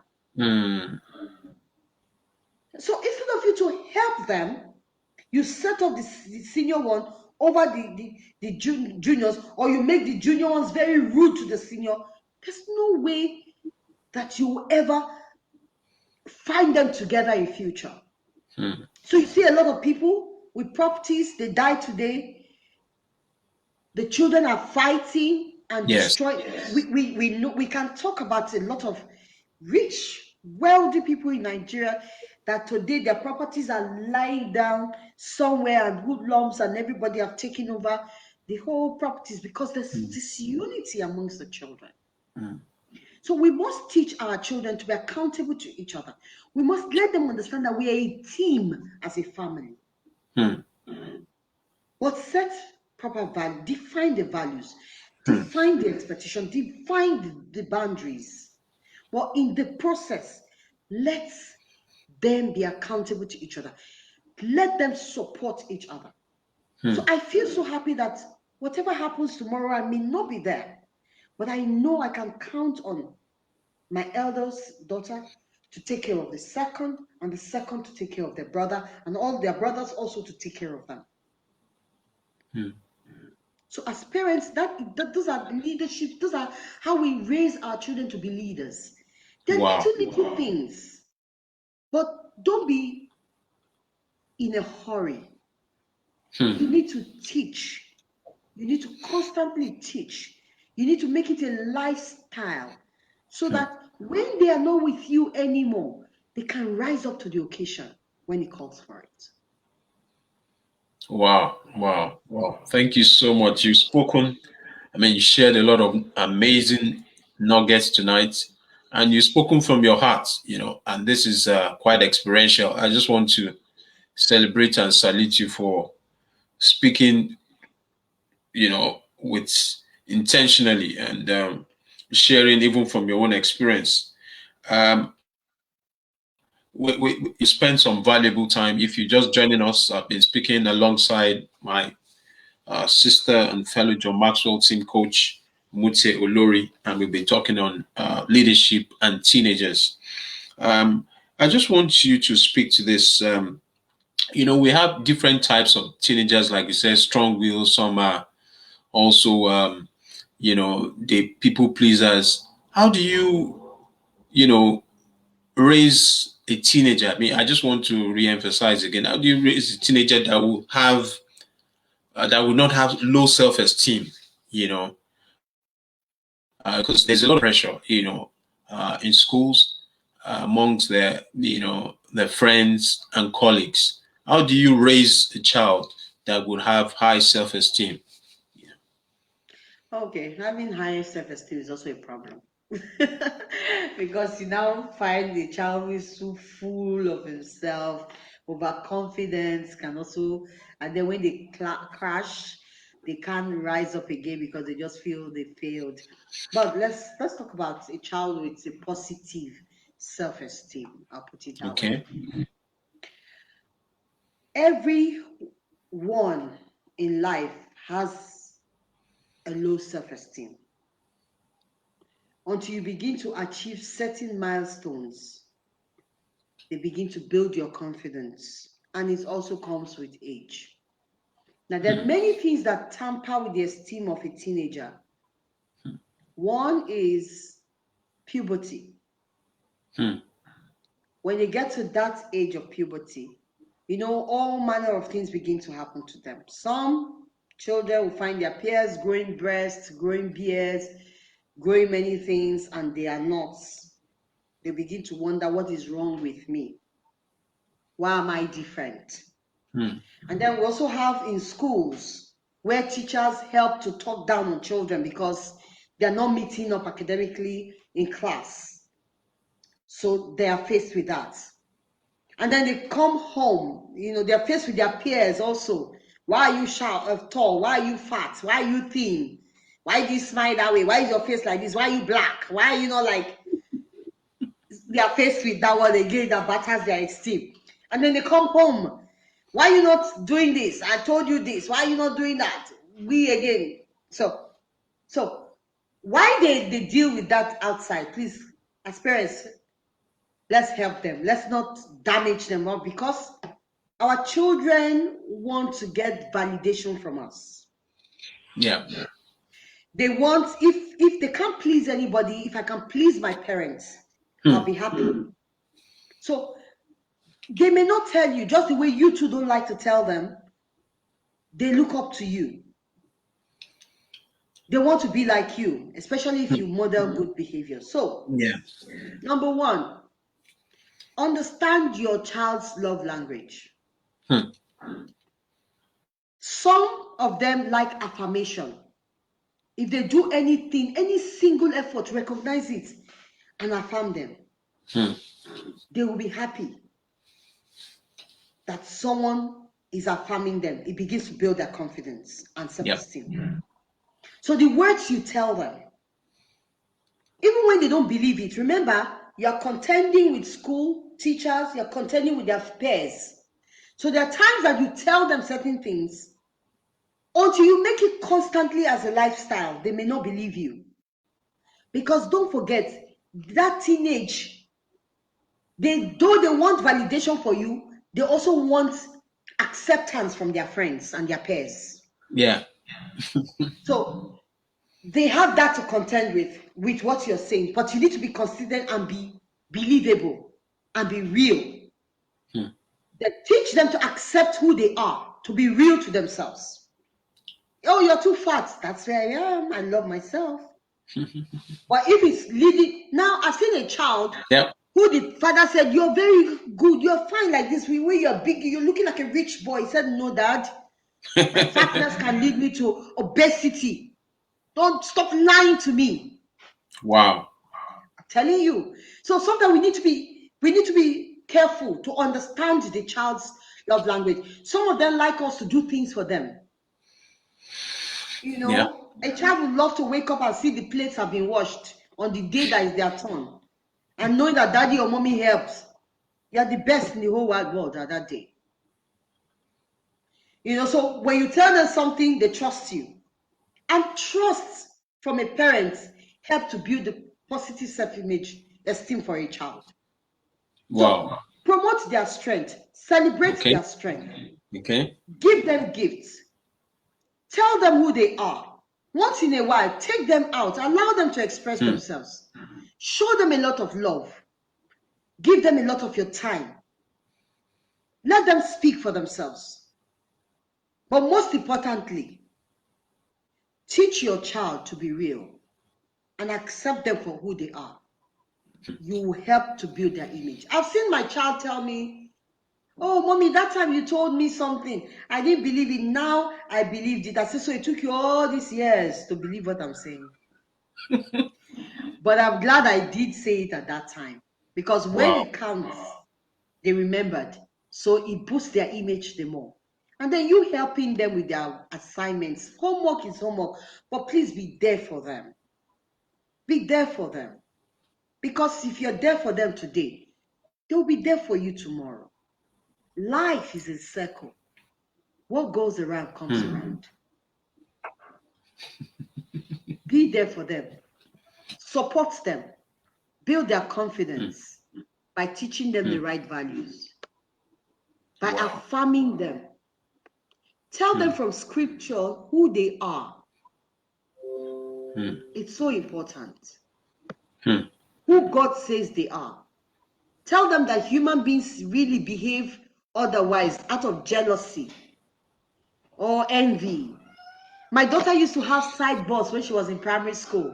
So instead of you to help them, you set up the senior one over the juniors, or you make the junior ones very rude to the senior. There's no way that you will ever find them together in future. So you see a lot of people with properties, they die today. The children are fighting and destroying. We know, we can talk about a lot of rich, wealthy people in Nigeria that today their properties are lying down somewhere, and hoodlums and everybody have taken over the whole properties because there's disunity amongst the children. So we must teach our children to be accountable to each other. We must let them understand that we are a team as a family. But set proper value, define the values, define the expectation, define the boundaries. But in the process, let them be accountable to each other. Let them support each other. So I feel so happy that whatever happens tomorrow, I may not be there, but I know I can count on my eldest daughter to take care of the second, and the second to take care of their brother, and all their brothers also to take care of them. So as parents, those are leadership, those are how we raise our children to be leaders. They're little things, but don't be in a hurry. You need to teach. You need to constantly teach. You need to make it a lifestyle so that when they are not with you anymore, they can rise up to the occasion when it calls for it. Wow. Thank you so much. You've spoken, you shared a lot of amazing nuggets tonight, and you've spoken from your heart, and this is quite experiential. I just want to celebrate and salute you for speaking, with intentionally and sharing even from your own experience. You spent some valuable time. If you're just joining us, I've been speaking alongside my sister and fellow John Maxwell team coach, Mute Olori, and we've been talking on leadership and teenagers. I just want you to speak to this. We have different types of teenagers, like you said, strong will. Some are also, the people pleasers. How do you know, raise a teenager? I mean, I just want to re-emphasize again. How do you raise a teenager that will have that will not have low self-esteem? Because there's a lot of pressure, in schools, amongst their friends and colleagues. How do you raise a child that would have high self-esteem? Okay, having high self-esteem is also a problem. Because you now find a child who is so full of himself, overconfidence can also, and then when they crash, they can't rise up again because they just feel they failed. But let's talk about a child with a positive self-esteem. I'll put it that way. Okay. Everyone in life has a low self-esteem. Until you begin to achieve certain milestones, they begin to build your confidence, and it also comes with age. Now, there are many things that tamper with the esteem of a teenager. One is puberty. When they get to that age of puberty, all manner of things begin to happen to them. Some children will find their peers growing breasts, growing beards, growing many things, and they are not. They begin to wonder, what is wrong with me? Why am I different? And then we also have in schools where teachers help to talk down on children because they're not meeting up academically in class. So they are faced with that. And then they come home, they're faced with their peers also. Why are you tall? Why are you fat? Why are you thin? Why do you smile that way? Why is your face like this? Why are you black? Why are you not like? They are faced with that one again that batters their esteem. And then they come home. Why are you not doing this? I told you this. Why are you not doing that? We again. So why they deal with that outside? Please, as parents, let's help them. Let's not damage them up, because our children want to get validation from us. Yeah. They want, if they can't please anybody, if I can please my parents, I'll be happy. So they may not tell you, just the way you two don't like to tell them. They look up to you. They want to be like you, especially if you model good behavior. So, Yeah. number one, understand your child's love language. Some of them like affirmation. If they do anything, any single effort, recognize it and affirm them. They will be happy that someone is affirming them. It begins to build their confidence and self-esteem. Yep. So the words you tell them, even when they don't believe it, remember, you're contending with school teachers, you're contending with their peers. So there are times that you tell them certain things, until you make it constantly as a lifestyle, they may not believe you. Because don't forget, that teenage, though they want validation for you, they also want acceptance from their friends and their peers. Yeah. So they have that to contend with what you're saying, but you need to be consistent and be believable and be real. Then teach them to accept who they are, to be real to themselves. Oh, you're too fat. That's where I am. I love myself. But if it's leading, now I've seen a child who the father said, you're very good, you're fine like this, way you're big, you're looking like a rich boy. He said, no, Dad, my fatness can lead me to obesity. Don't stop lying to me. Wow. I'm telling you. So sometimes we need to be careful to understand the child's love language. Some of them like us to do things for them. A child would love to wake up and see the plates have been washed on the day that is their turn. And knowing that daddy or mommy helps. You're the best in the whole wide world at that day. So when you tell them something, they trust you. And trust from a parent help to build the positive self-image, esteem for a child. Wow. So promote their strength, celebrate Okay. their strength, Okay. give them gifts, tell them who they are. Once in a while, take them out, allow them to express themselves, show them a lot of love, give them a lot of your time, let them speak for themselves. But most importantly, teach your child to be real and accept them for who they are. You will help to build their image. I've seen my child tell me, "Oh, mommy, that time you told me something. I didn't believe it. Now I believed it." I said, "So it took you all these years to believe what I'm saying." But I'm glad I did say it at that time, because when Wow. it counts, they remembered. So it boosts their image the more. And then you helping them with their assignments. Homework is homework, but please be there for them. Be there for them. Because if you're there for them today, they'll be there for you tomorrow. Life is a circle. What goes around comes around. Be there for them. Support them. Build their confidence by teaching them the right values, by affirming them. Tell them from scripture who they are. It's so important. Who God says they are. Tell them that human beings really behave otherwise out of jealousy or envy. My daughter used to have side boss when she was in primary school,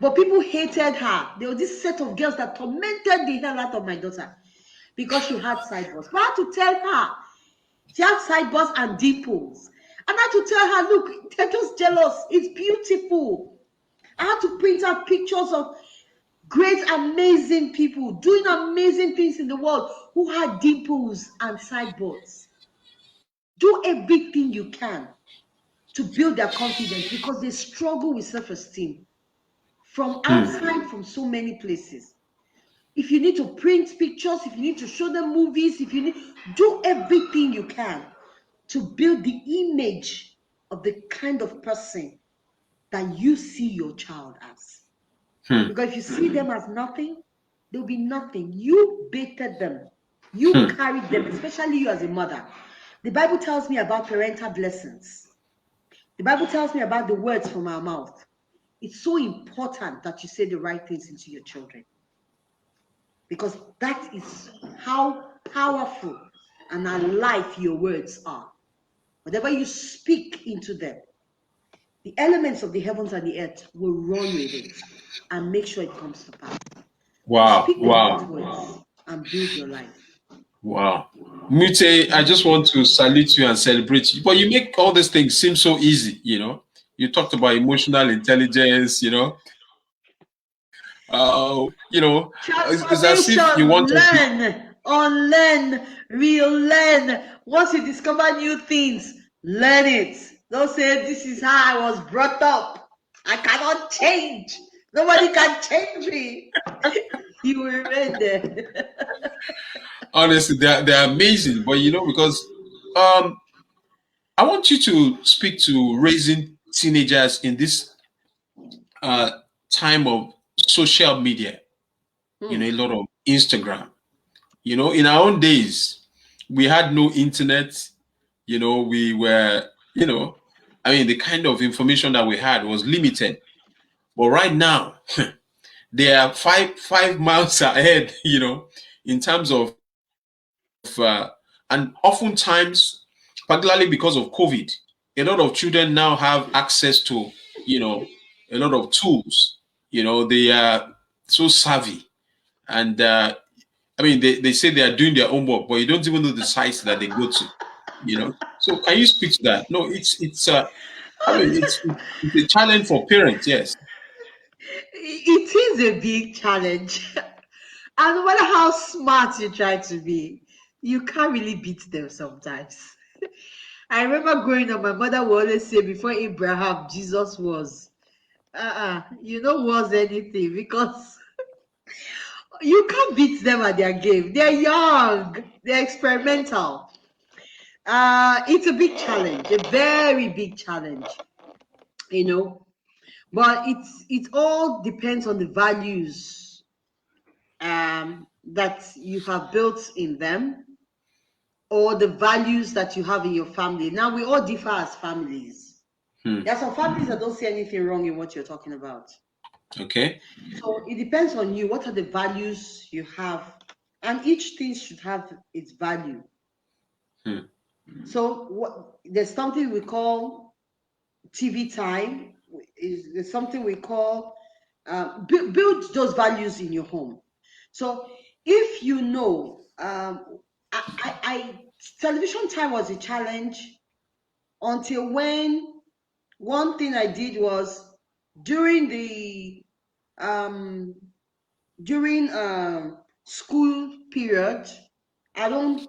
but people hated her. There was this set of girls that tormented the hell out of my daughter because she had side boss. But I had to tell her she had side boss and dimples. And I had to tell her, look, they're just jealous. It's beautiful. I had to print out pictures of great, amazing people doing amazing things in the world who had dimples and side boards. Do everything you can to build their confidence, because they struggle with self-esteem from outside, from so many places. If you need to print pictures, if you need to show them movies, if you need, do everything you can to build the image of the kind of person that you see your child as. Because if you see them as nothing, they'll be nothing. You baited them. You carried them, especially you as a mother. The Bible tells me about parental blessings. The Bible tells me about the words from our mouth. It's so important that you say the right things into your children, because that is how powerful and alive your words are. Whatever you speak into them, the elements of the heavens and the earth will run with it and make sure it comes to pass. Wow. Speak the right words and build your life. Wow. Mute, I just want to salute you and celebrate you. But you make all these things seem so easy, you know. You talked about emotional intelligence, you know. It's as if you want us to. Transformation, unlearn, relearn. Once you discover new things, learn it. Don't say, this is how I was brought up. I cannot change. Nobody can change me. You will remain there. Honestly, they're amazing. But you know, because I want you to speak to raising teenagers in this time of social media. You know, a lot of Instagram. You know, in our own days, we had no internet. You know, we were, I mean, the kind of information that we had was limited. But right now, they are five miles ahead, you know, in terms of, and oftentimes, particularly because of COVID, a lot of children now have access to, a lot of tools. You know, they are so savvy. And I mean, they say they are doing their homework, but you don't even know the sites that they go to, you know. So can you speak to that? No, I mean, it's a challenge for parents, yes. It is a big challenge. And no matter how smart you try to be, you can't really beat them sometimes. I remember growing up, my mother would always say, before Abraham, Jesus was. You know, was anything, because you can't beat them at their game. They're young, they're experimental. It's a big challenge, a very big challenge, you know. But it all depends on the values that you have built in them, or the values that you have in your family. Now, we all differ as families. There are some families that don't see anything wrong in what you're talking about. Okay. So it depends on you. What are the values you have? And each thing should have its value. So there's something we call TV time. There's something we call build those values in your home. So if you know, television time was a challenge until when one thing I did was during the school period, I don't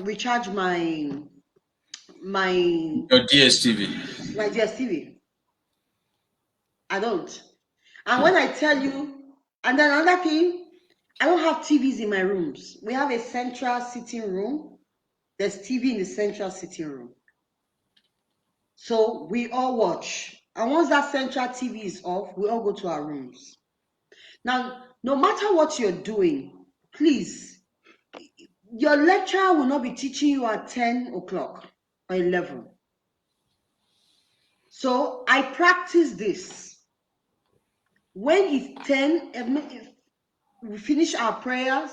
recharge my Your DSTV. DSTV. I don't. And when I tell you, and then another thing, I don't have TVs in my rooms. We have a central sitting room. There's TV in the central sitting room. So we all watch. And once that central TV is off, we all go to our rooms. Now, no matter what you're doing, please, your lecturer will not be teaching you at 10 o'clock or 11. So I practice this. When it's 10, if we finish our prayers,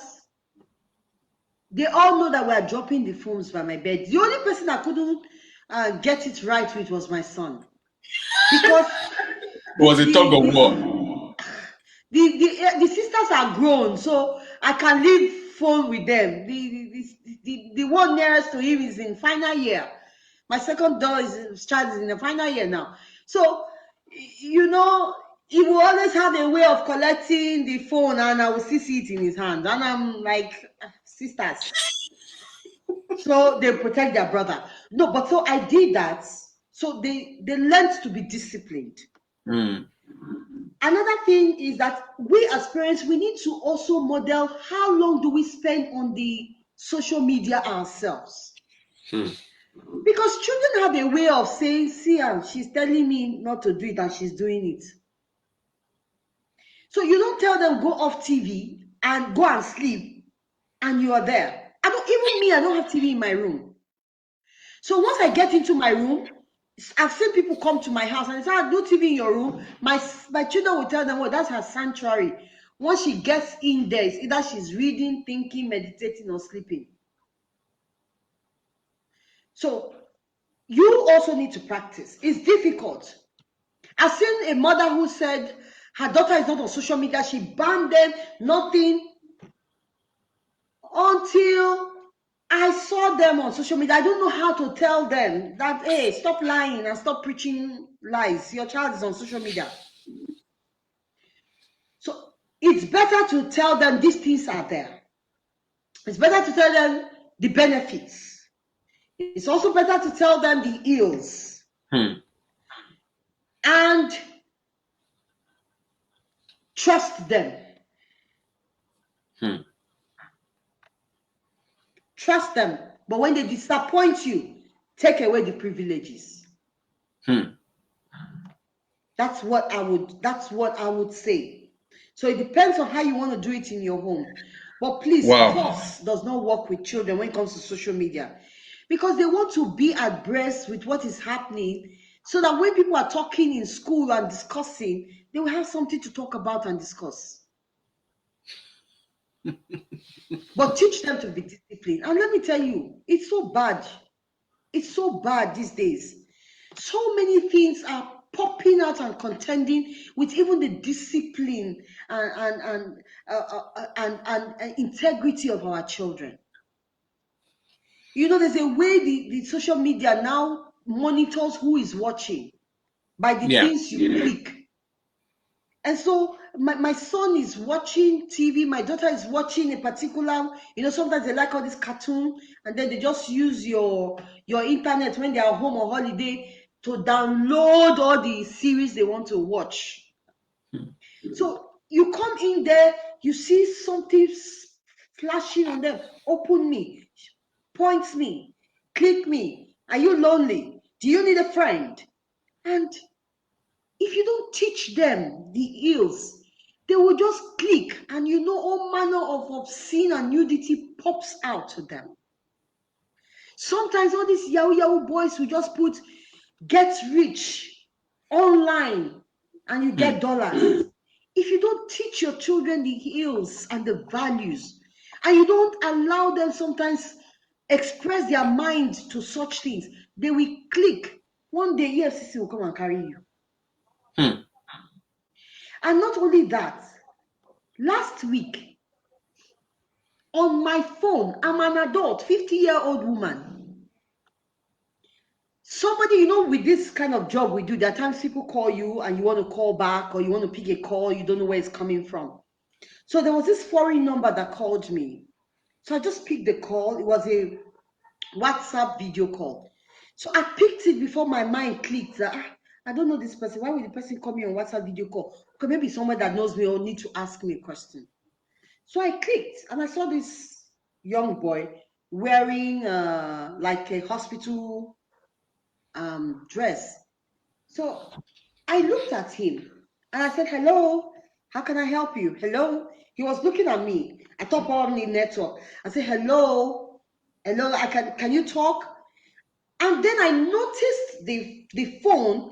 they all know that we are dropping the phones by my bed. The only person that couldn't get it right with was my son. Because it was a tug of war. The sisters are grown, so I can leave phone with them. The one nearest to him is in final year. My second child is in the final year now. So, you know, he will always have a way of collecting the phone, and I will see it in his hand. And I'm like, sisters. So they protect their brother. No, but so I did that. So they learned to be disciplined. Another thing is that we as parents, we need to also model how long do we spend on the social media ourselves. Because children have a way of saying, see, she's telling me not to do it and she's doing it. So you don't tell them go off TV and go and sleep and you are there. I don't have TV in my room. So once I get into my room, I've seen people come to my house and they say, no TV in your room. My children will tell them, well, that's her sanctuary. Once she gets in there, it's either she's reading, thinking, meditating, or sleeping. So you also need to practice. It's difficult. I've seen a mother who said her daughter is not on social media. She banned them, nothing, until I saw them on social media. I don't know how to tell them that, hey, stop lying and stop preaching lies. Your child is on social media. So it's better to tell them these things are there. It's better to tell them the benefits. It's also better to tell them the ills. And trust them. Trust them. But when they disappoint you, take away the privileges. That's what I would say. So it depends on how you want to do it in your home. But please, force does not work with children when it comes to social media. Because they want to be abreast with what is happening, so that when people are talking in school and discussing, they will have something to talk about and discuss. But teach them to be disciplined. And let me tell you, it's so bad. It's so bad these days. So many things are popping out and contending with even the discipline and integrity of our children. You know, there's a way the social media now monitors who is watching by the things you click. And so my son is watching TV, my daughter is watching a particular, sometimes they like all this cartoon, and then they just use your internet when they are home on holiday to download all the series they want to watch. So you come in there, you see something flashing on them. Open me, point me, click me. Are you lonely? Do you need a friend? And if you don't teach them the ills, they will just click, and all manner of obscene and nudity pops out to them. Sometimes all these Yahoo boys will just put "get rich" online and you get dollars. If you don't teach your children the ills and the values, and you don't allow them sometimes express their mind to such things, they will click. One day EFCC will come and carry you. And not only that, last week on my phone, I'm an adult, 50-year-old woman. Somebody, with this kind of job we do, there are times people call you and you want to call back, or you want to pick a call, you don't know where it's coming from. So there was this foreign number that called me. So I just picked the call. It was a WhatsApp video call. So I picked it before my mind clicked that I don't know this person. Why would the person call me on WhatsApp video call? Okay, maybe someone that knows me or need to ask me a question. So I clicked and I saw this young boy wearing like a hospital dress. So I looked at him and I said, "Hello, how can I help you?" Hello. He was looking at me. I thought probably network. I said, "Hello, can you talk?" And then I noticed the phone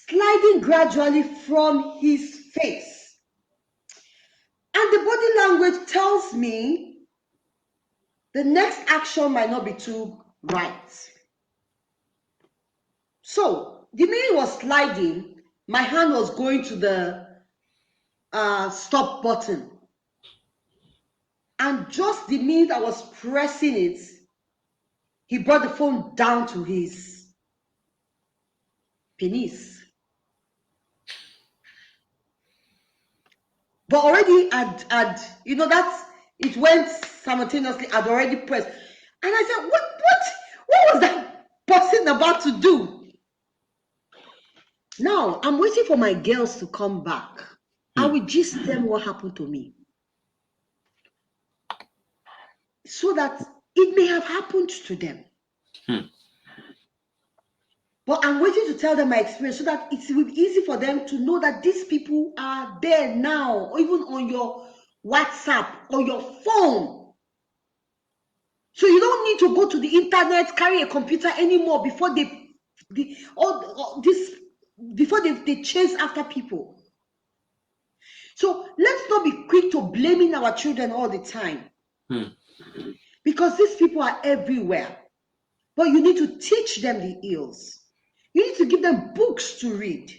sliding gradually from his face. And the body language tells me the next action might not be too right. So the minute it was sliding, my hand was going to the stop button. And just the minute I was pressing it, he brought the phone down to his penis. But already I'd it went simultaneously. I'd already pressed. And I said, what was that person about to do? Now, I'm waiting for my girls to come back. I will gist them what happened to me, so that it may have happened to them. But I'm waiting to tell them my experience so that it will be easy for them to know that these people are there now, or even on your WhatsApp or your phone. So you don't need to go to the internet, carry a computer anymore before they chase after people. So let's not be quick to blaming our children all the time, because these people are everywhere. But you need to teach them the ills. You need to give them books to read.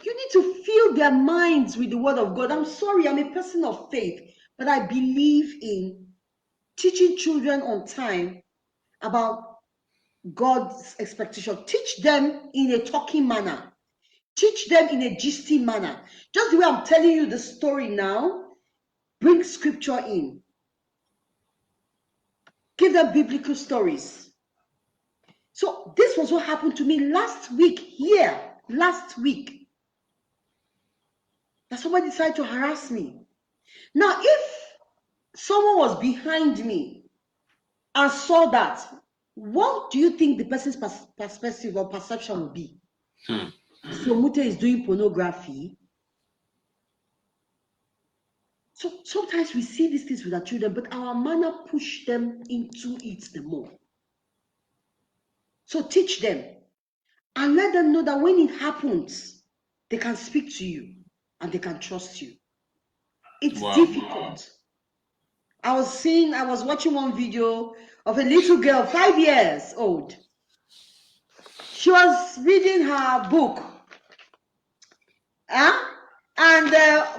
You need to fill their minds with the word of God. I'm sorry, I'm a person of faith, but I believe in teaching children on time about God's expectation. Teach them in a talking manner. Teach them in a gisty manner. Just the way I'm telling you the story now, bring scripture in. Give them biblical stories. So this was what happened to me last week. That somebody decided to harass me. Now, if someone was behind me and saw that, what do you think the person's perspective or perception would be? So Mute is doing pornography. So sometimes we see these things with our children, but our manner push them into it the more. So teach them and let them know that when it happens, they can speak to you and they can trust you. It's difficult. I was watching one video of a little girl, 5 years old. She was reading her book. And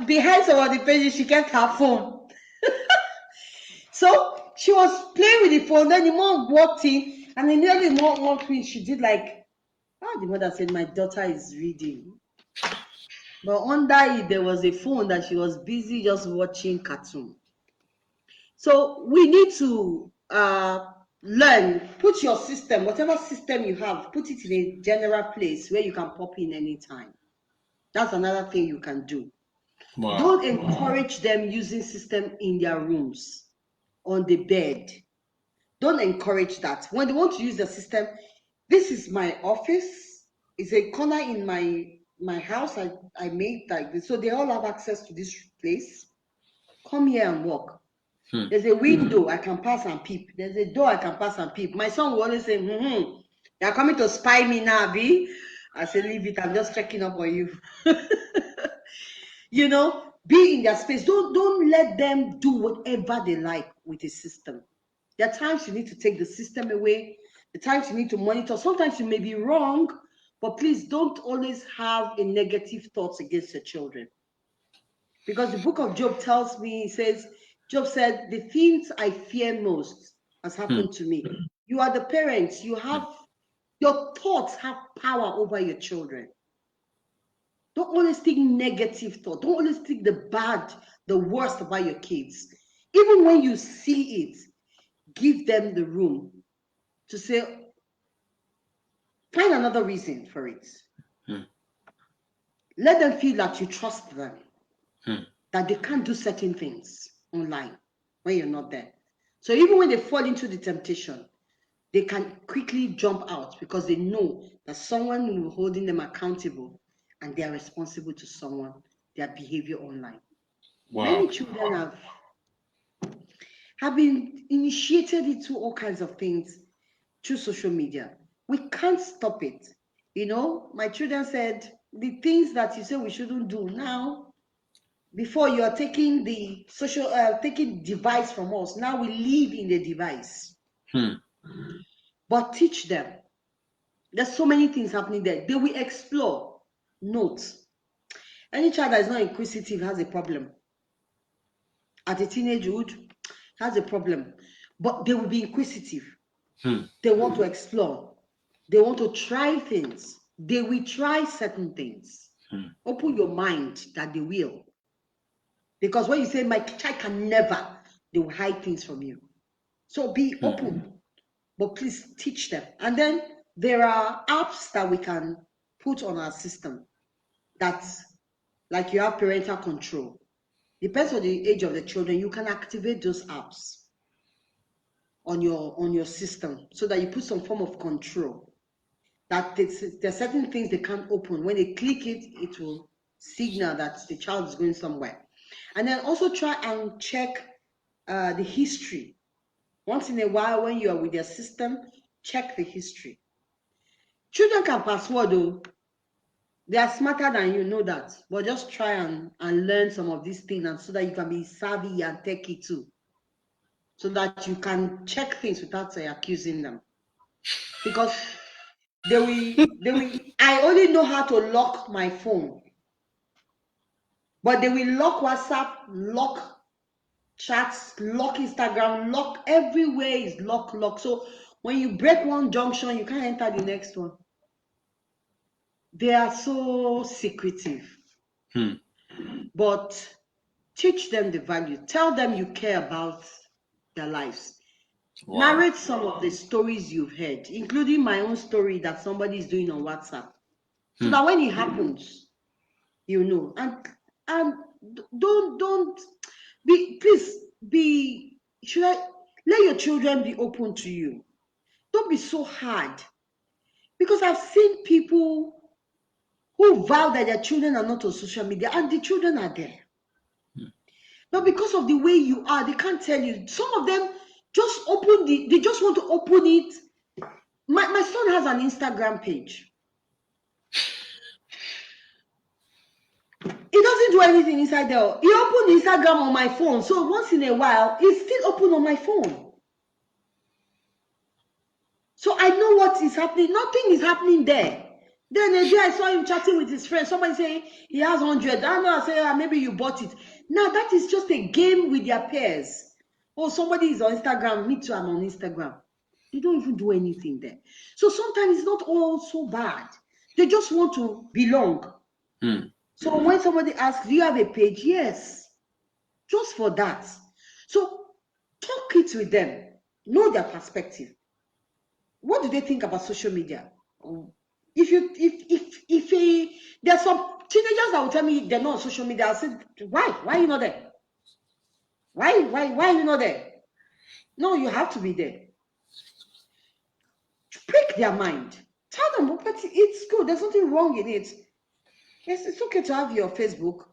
behind some of the pages, she kept her phone. So she was playing with the phone. Then the mom walked in, and immediately the mom walked in. She did like, the mother said, "My daughter is reading." But under it, there was a phone that she was busy just watching cartoon. So we need to learn, put your system, whatever system you have, put it in a general place where you can pop in anytime. That's another thing you can do. Don't encourage them using system in their rooms, on the bed. Don't encourage that. When they want to use the system, this is my office. It's a corner in my house. I made like this, so they all have access to this place. Come here and walk. There's a window I can pass and peep. There's a door I can pass and peep. My son will always say, you're coming to spy me now, B. I say, leave it. I'm just checking up on you. You know, be in their space. Don't let them do whatever they like with the system. There are times you need to take the system away. The times you need to monitor. Sometimes you may be wrong, but please don't always have a negative thoughts against your children. Because the book of Job tells me, it says, Job said, the things I fear most has happened to me. You are the parents. You have, your thoughts have power over your children. Don't always think negative thought. Don't always think the bad, the worst about your kids. Even when you see it, give them the room to say, find another reason for it. Let them feel that you trust them, that they can't do certain things online when you're not there. So even when they fall into the temptation, they can quickly jump out because they know that someone will be holding them accountable and they are responsible to someone, their behavior online. Wow. Many children have been initiated into all kinds of things through social media. We can't stop it. You know, my children said, the things that you say we shouldn't do now, before you are taking the taking device from us, now we live in the device. But teach them. There's so many things happening there. They will explore. Note, any child that is not inquisitive has a problem. At a teenagehood, has a problem. But they will be inquisitive. They want to explore. They want to try things. They will try certain things. Open your mind that they will. Because when you say, my child can never, they will hide things from you. So be open, but please teach them. And then there are apps that we can put on our system that, like you have parental control. Depends on the age of the children, you can activate those apps on your system so that you put some form of control. That there are certain things they can't open. When they click it, it will signal that the child is going somewhere. And then also try and check the history. Once in a while, when you are with their system, check the history. Children can password though. They are smarter than you, know that. But just try and learn some of these things, and so that you can be savvy and techie too. So that you can check things without accusing them. Because they will, I only know how to lock my phone. But they will lock WhatsApp, lock chats, lock Instagram, lock everywhere is lock. So when you break one junction, you can't enter the next one. They are so secretive. But teach them the value. Tell them you care about their lives. Wow. Narrate some of the stories you've heard, including my own story that somebody is doing on WhatsApp. So that when it happens, you know. And don't be, please be, let your children be open to you. Don't be so hard. Because I've seen people who vow that their children are not on social media, and the children are there. But because of the way you are, they can't tell you. Some of them just they just want to open it. My son has an Instagram page. He doesn't do anything inside there. He opened Instagram on my phone. So once in a while, it's still open on my phone. So I know what is happening. Nothing is happening there. Then a day I saw him chatting with his friend. Somebody saying he has 100. I know, I say, maybe you bought it. Now that is just a game with their peers. Oh, somebody is on Instagram. Me too, I'm on Instagram. They don't even do anything there. So sometimes it's not all so bad. They just want to belong. So when somebody asks, do you have a page? Yes. Just for that. So talk it with them. Know their perspective. What do they think about social media? If there are some teenagers that will tell me they're not on social media, I'll say, why? Why are you not there? Why are you not there? No, you have to be there. Break their mind. Tell them, but it's good. There's nothing wrong in it. Yes, it's okay to have your Facebook.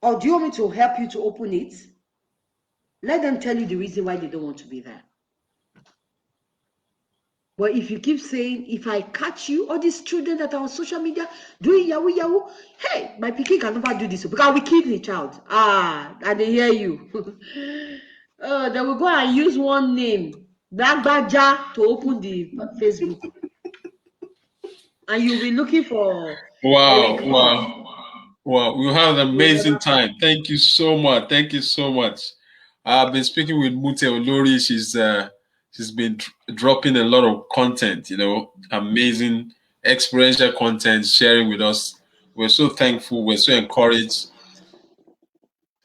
Or do you want me to help you to open it? Let them tell you the reason why they don't want to be there. But if you keep saying, if I catch you, all these children that are on social media doing Yahoo Yahoo, hey, my pikin can never do this because we kill the child. And they hear you. They will go and use one name, Dagbaja, to open the Facebook. And you'll be looking for Wow, Eric wow, wow. We have an amazing time. Thank you so much. Thank you so much. I've been speaking with Mute Olori. She's been dropping a lot of content, amazing experiential content, sharing with us. We're so thankful. We're so encouraged.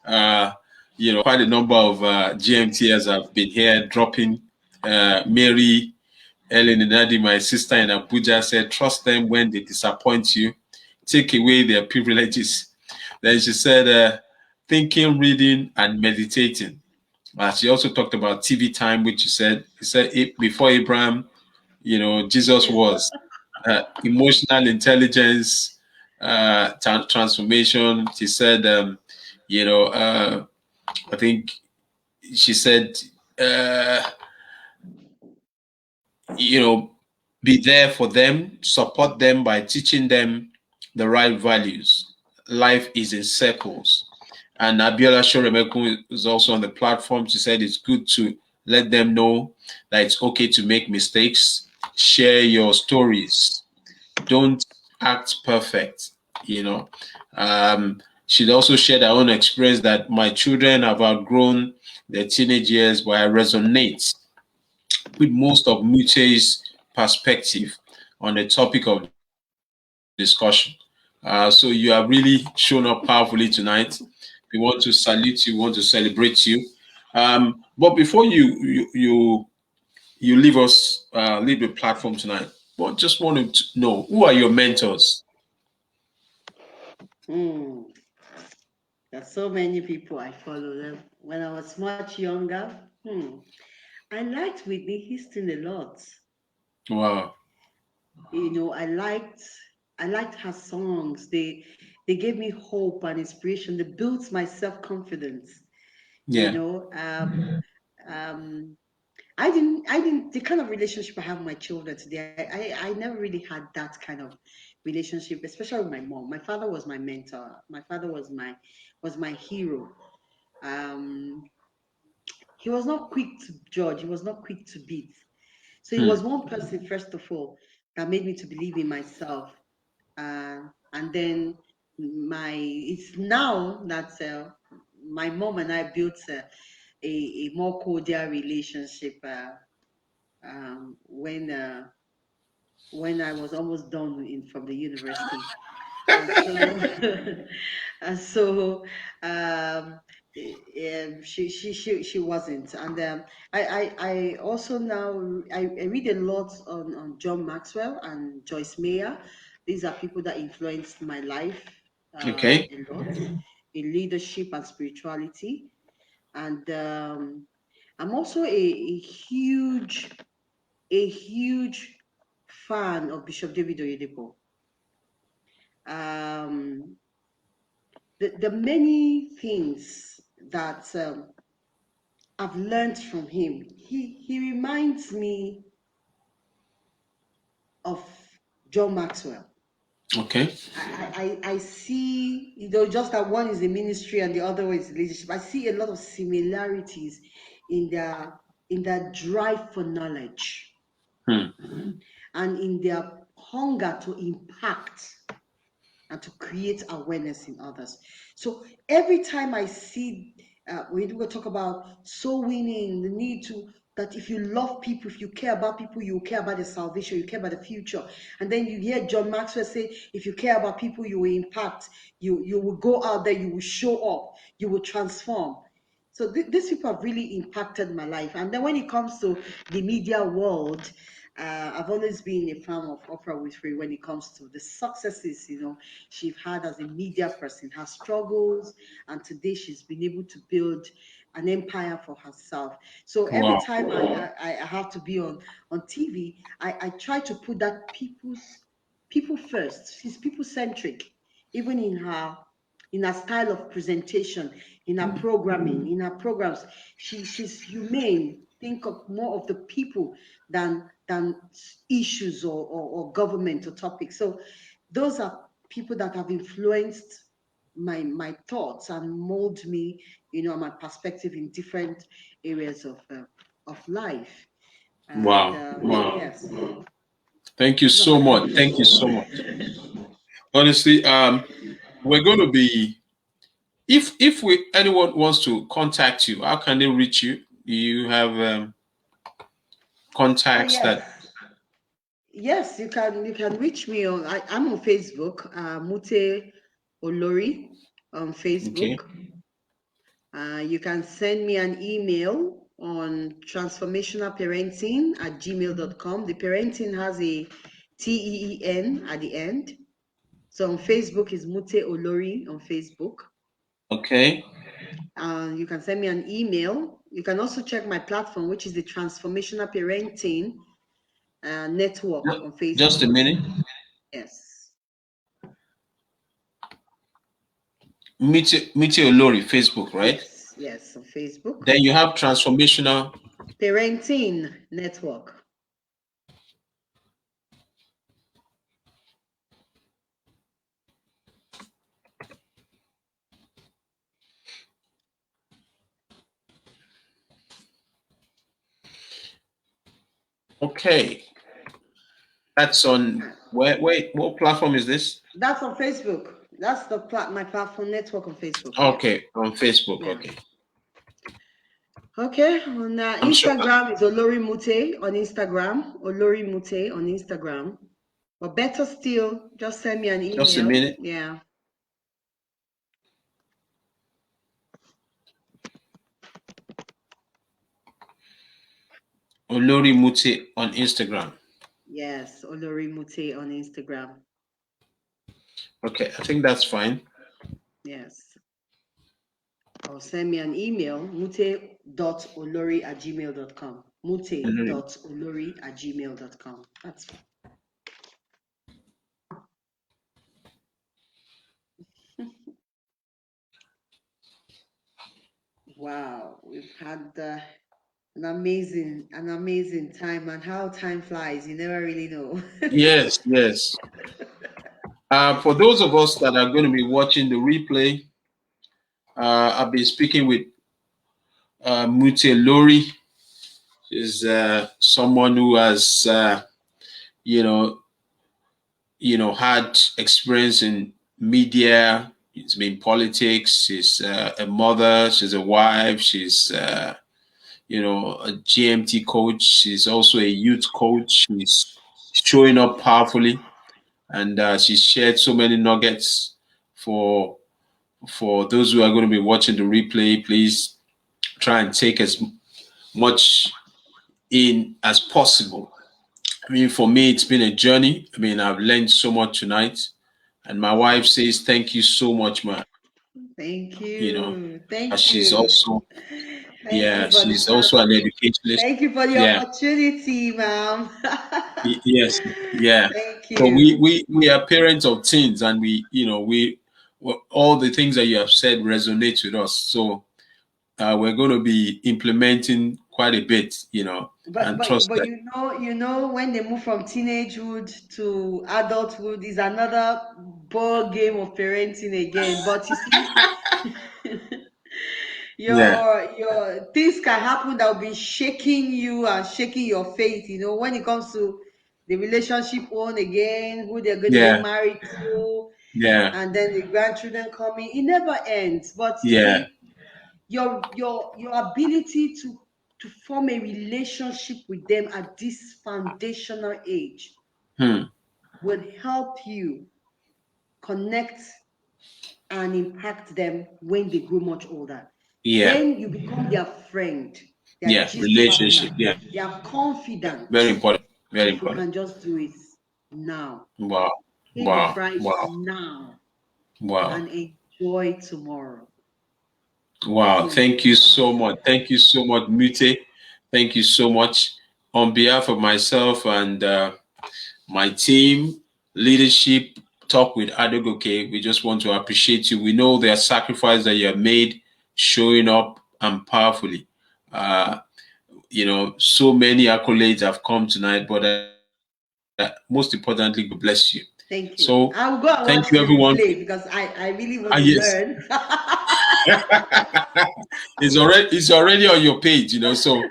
Quite a number of GMTs have been here dropping. Mary, Ellen and Nadi, my sister in Abuja, said, trust them when they disappoint you. Take away their privileges. Then she said, thinking, reading, and meditating. She also talked about TV time, which she said before Abraham, Jesus was emotional intelligence, transformation. She said, I think she said, be there for them, support them by teaching them the right values. Life is in circles. And Abiola Shoremeku is also on the platform. She said it's good to let them know that it's okay to make mistakes. Share your stories. Don't act perfect. She'd also shared her own experience that my children have outgrown their teenage years, but I resonate with most of Mute's perspective on the topic of discussion. So you have really shown up powerfully tonight. We want to salute you, we want to celebrate you. But before you leave us, leave the platform tonight, but just want to know, who are your mentors? There's so many people I follow them. When I was much younger, I liked Whitney Houston a lot. Wow. I liked her songs. They gave me hope and inspiration. They built my self-confidence. Yeah. I didn't the kind of relationship I have with my children today. I never really had that kind of relationship, especially with my mom. My father was my mentor. My father was my hero. Um, he was not quick to judge. He was not quick to beat. So he was one person, first of all, that made me to believe in myself. And then it's now that my mom and I built a more cordial relationship when I was almost done from the university. And so she wasn't. And I also now I read a lot on John Maxwell and Joyce Meyer. These are people that influenced my life Okay. a lot in leadership and spirituality. And I'm also a huge fan of Bishop David Oyedepo. The many things that I've learned from him, he reminds me of John Maxwell. Okay. I see, just that one is the ministry and the other one is leadership. I see a lot of similarities in their drive for knowledge and in their hunger to impact and to create awareness in others. So every time I see, when we talk about soul winning, the need to, that if you love people, if you care about people, you care about their salvation, you care about the future. And then you hear John Maxwell say, if you care about people, you will impact, you will go out there, you will show up, you will transform. So these people have really impacted my life. And then when it comes to the media world, I've always been a fan of Oprah Winfrey when it comes to the successes, she's had as a media person, her struggles, and today she's been able to build an empire for herself. So every Wow. time I have to be on TV, I try to put that people first. She's people centric, even in her style of presentation, in her programming, in her programs. She's humane. Think of more of the people than issues or government or topics. So those are people that have influenced my thoughts and mold me, my perspective in different areas of life. And Wow. Wow. yes, Thank you those are so my much. Thank you so influences. much. Honestly, we're going to be, if anyone wants to contact you, how can they reach you? Do you have contacts Yes. that? Yes, you can reach me I'm on Facebook, Mute Olori on Okay. Facebook. You can send me an email on transformationalparenting@gmail.com. The parenting has a TEEN at the end. So on Facebook is Mute Olori on Facebook. Okay. You can send me an email. You can also check my platform, which is the Transformational Parenting Network on Just a Facebook. minute. Yes. Meteor Lori, Facebook, right? Yes, yes, on Facebook. Then you have transformational. Parenting Network. Okay. That's on where? Wait, what platform is this? That's on Facebook. That's my platform network on Facebook. Yes. Okay, on Facebook. Yeah. Okay. Okay. On I'm sure. Instagram is Olori Mute on Instagram. Olori Mute on Instagram. But better still, just send me an Just a email. minute. Yeah. Olori Mute on Instagram. Yes, Olori Mute on Instagram. Okay, I think that's fine. Yes. Or send me an email, mute.olori@gmail.com. Olori. Mute.olori@gmail.com. That's fine. Wow, we've had an amazing time, and how time flies, you never really know. Yes, yes. For those of us that are going to be watching the replay, I've been speaking with Mute Lori. She's someone who has, you know, had experience in media. It's been politics. She's a mother. She's a wife. She's, a GMT coach. She's also a youth coach. She's showing up powerfully, and she shared so many nuggets for those who are going to be watching the replay. Please try and take as much in as possible. I mean, for me, it's been a journey. I mean, I've learned so much tonight. And my wife says, thank you so much, man. Thank You know, you. Thank she's you. also, Thank you yeah, for the she's also an educationist. thank you for the Yeah. opportunity, ma'am. Yes. Yeah. Thank So we, you. we, we are parents of teens, and all the things that you have said resonate with us. So we're going to be implementing quite a bit, But and but trust but that. you know when they move from teenagehood to adulthood is another ball game of parenting again. But you see, Yeah. your things can happen that will be shaking you and shaking your faith, when it comes to the relationship one again, who they're going to get Yeah. married to, Yeah. and then the grandchildren coming. It never ends. But you Yeah. see, your ability to form a relationship with them at this foundational age Hmm. will help you connect and impact them when they grow much older. Yeah. Then you become their friend, their Yeah. gist Relationship. partner, Yeah. their Yeah. Very confidant. important. Very if we important. can just do it now. Wow. Pay the Wow. price Wow. now Wow. and enjoy tomorrow. Wow. Thank you Thank very you much. so much. Thank you so much, Mute. Thank you so much. On behalf of myself and my team, Leadership Talk with Adegoke, we just want to appreciate you. We know the sacrifice that you have made showing up and powerfully. So many accolades have come tonight, but most importantly, God bless you. Thank you. So I will go and thank watch you, the everyone. replay because I really want to Yes. learn. It's already on your page, so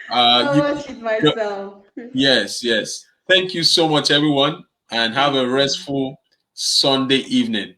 I'll you watch it myself. yes. Thank you so much, everyone, and have Thank a you. restful Sunday evening.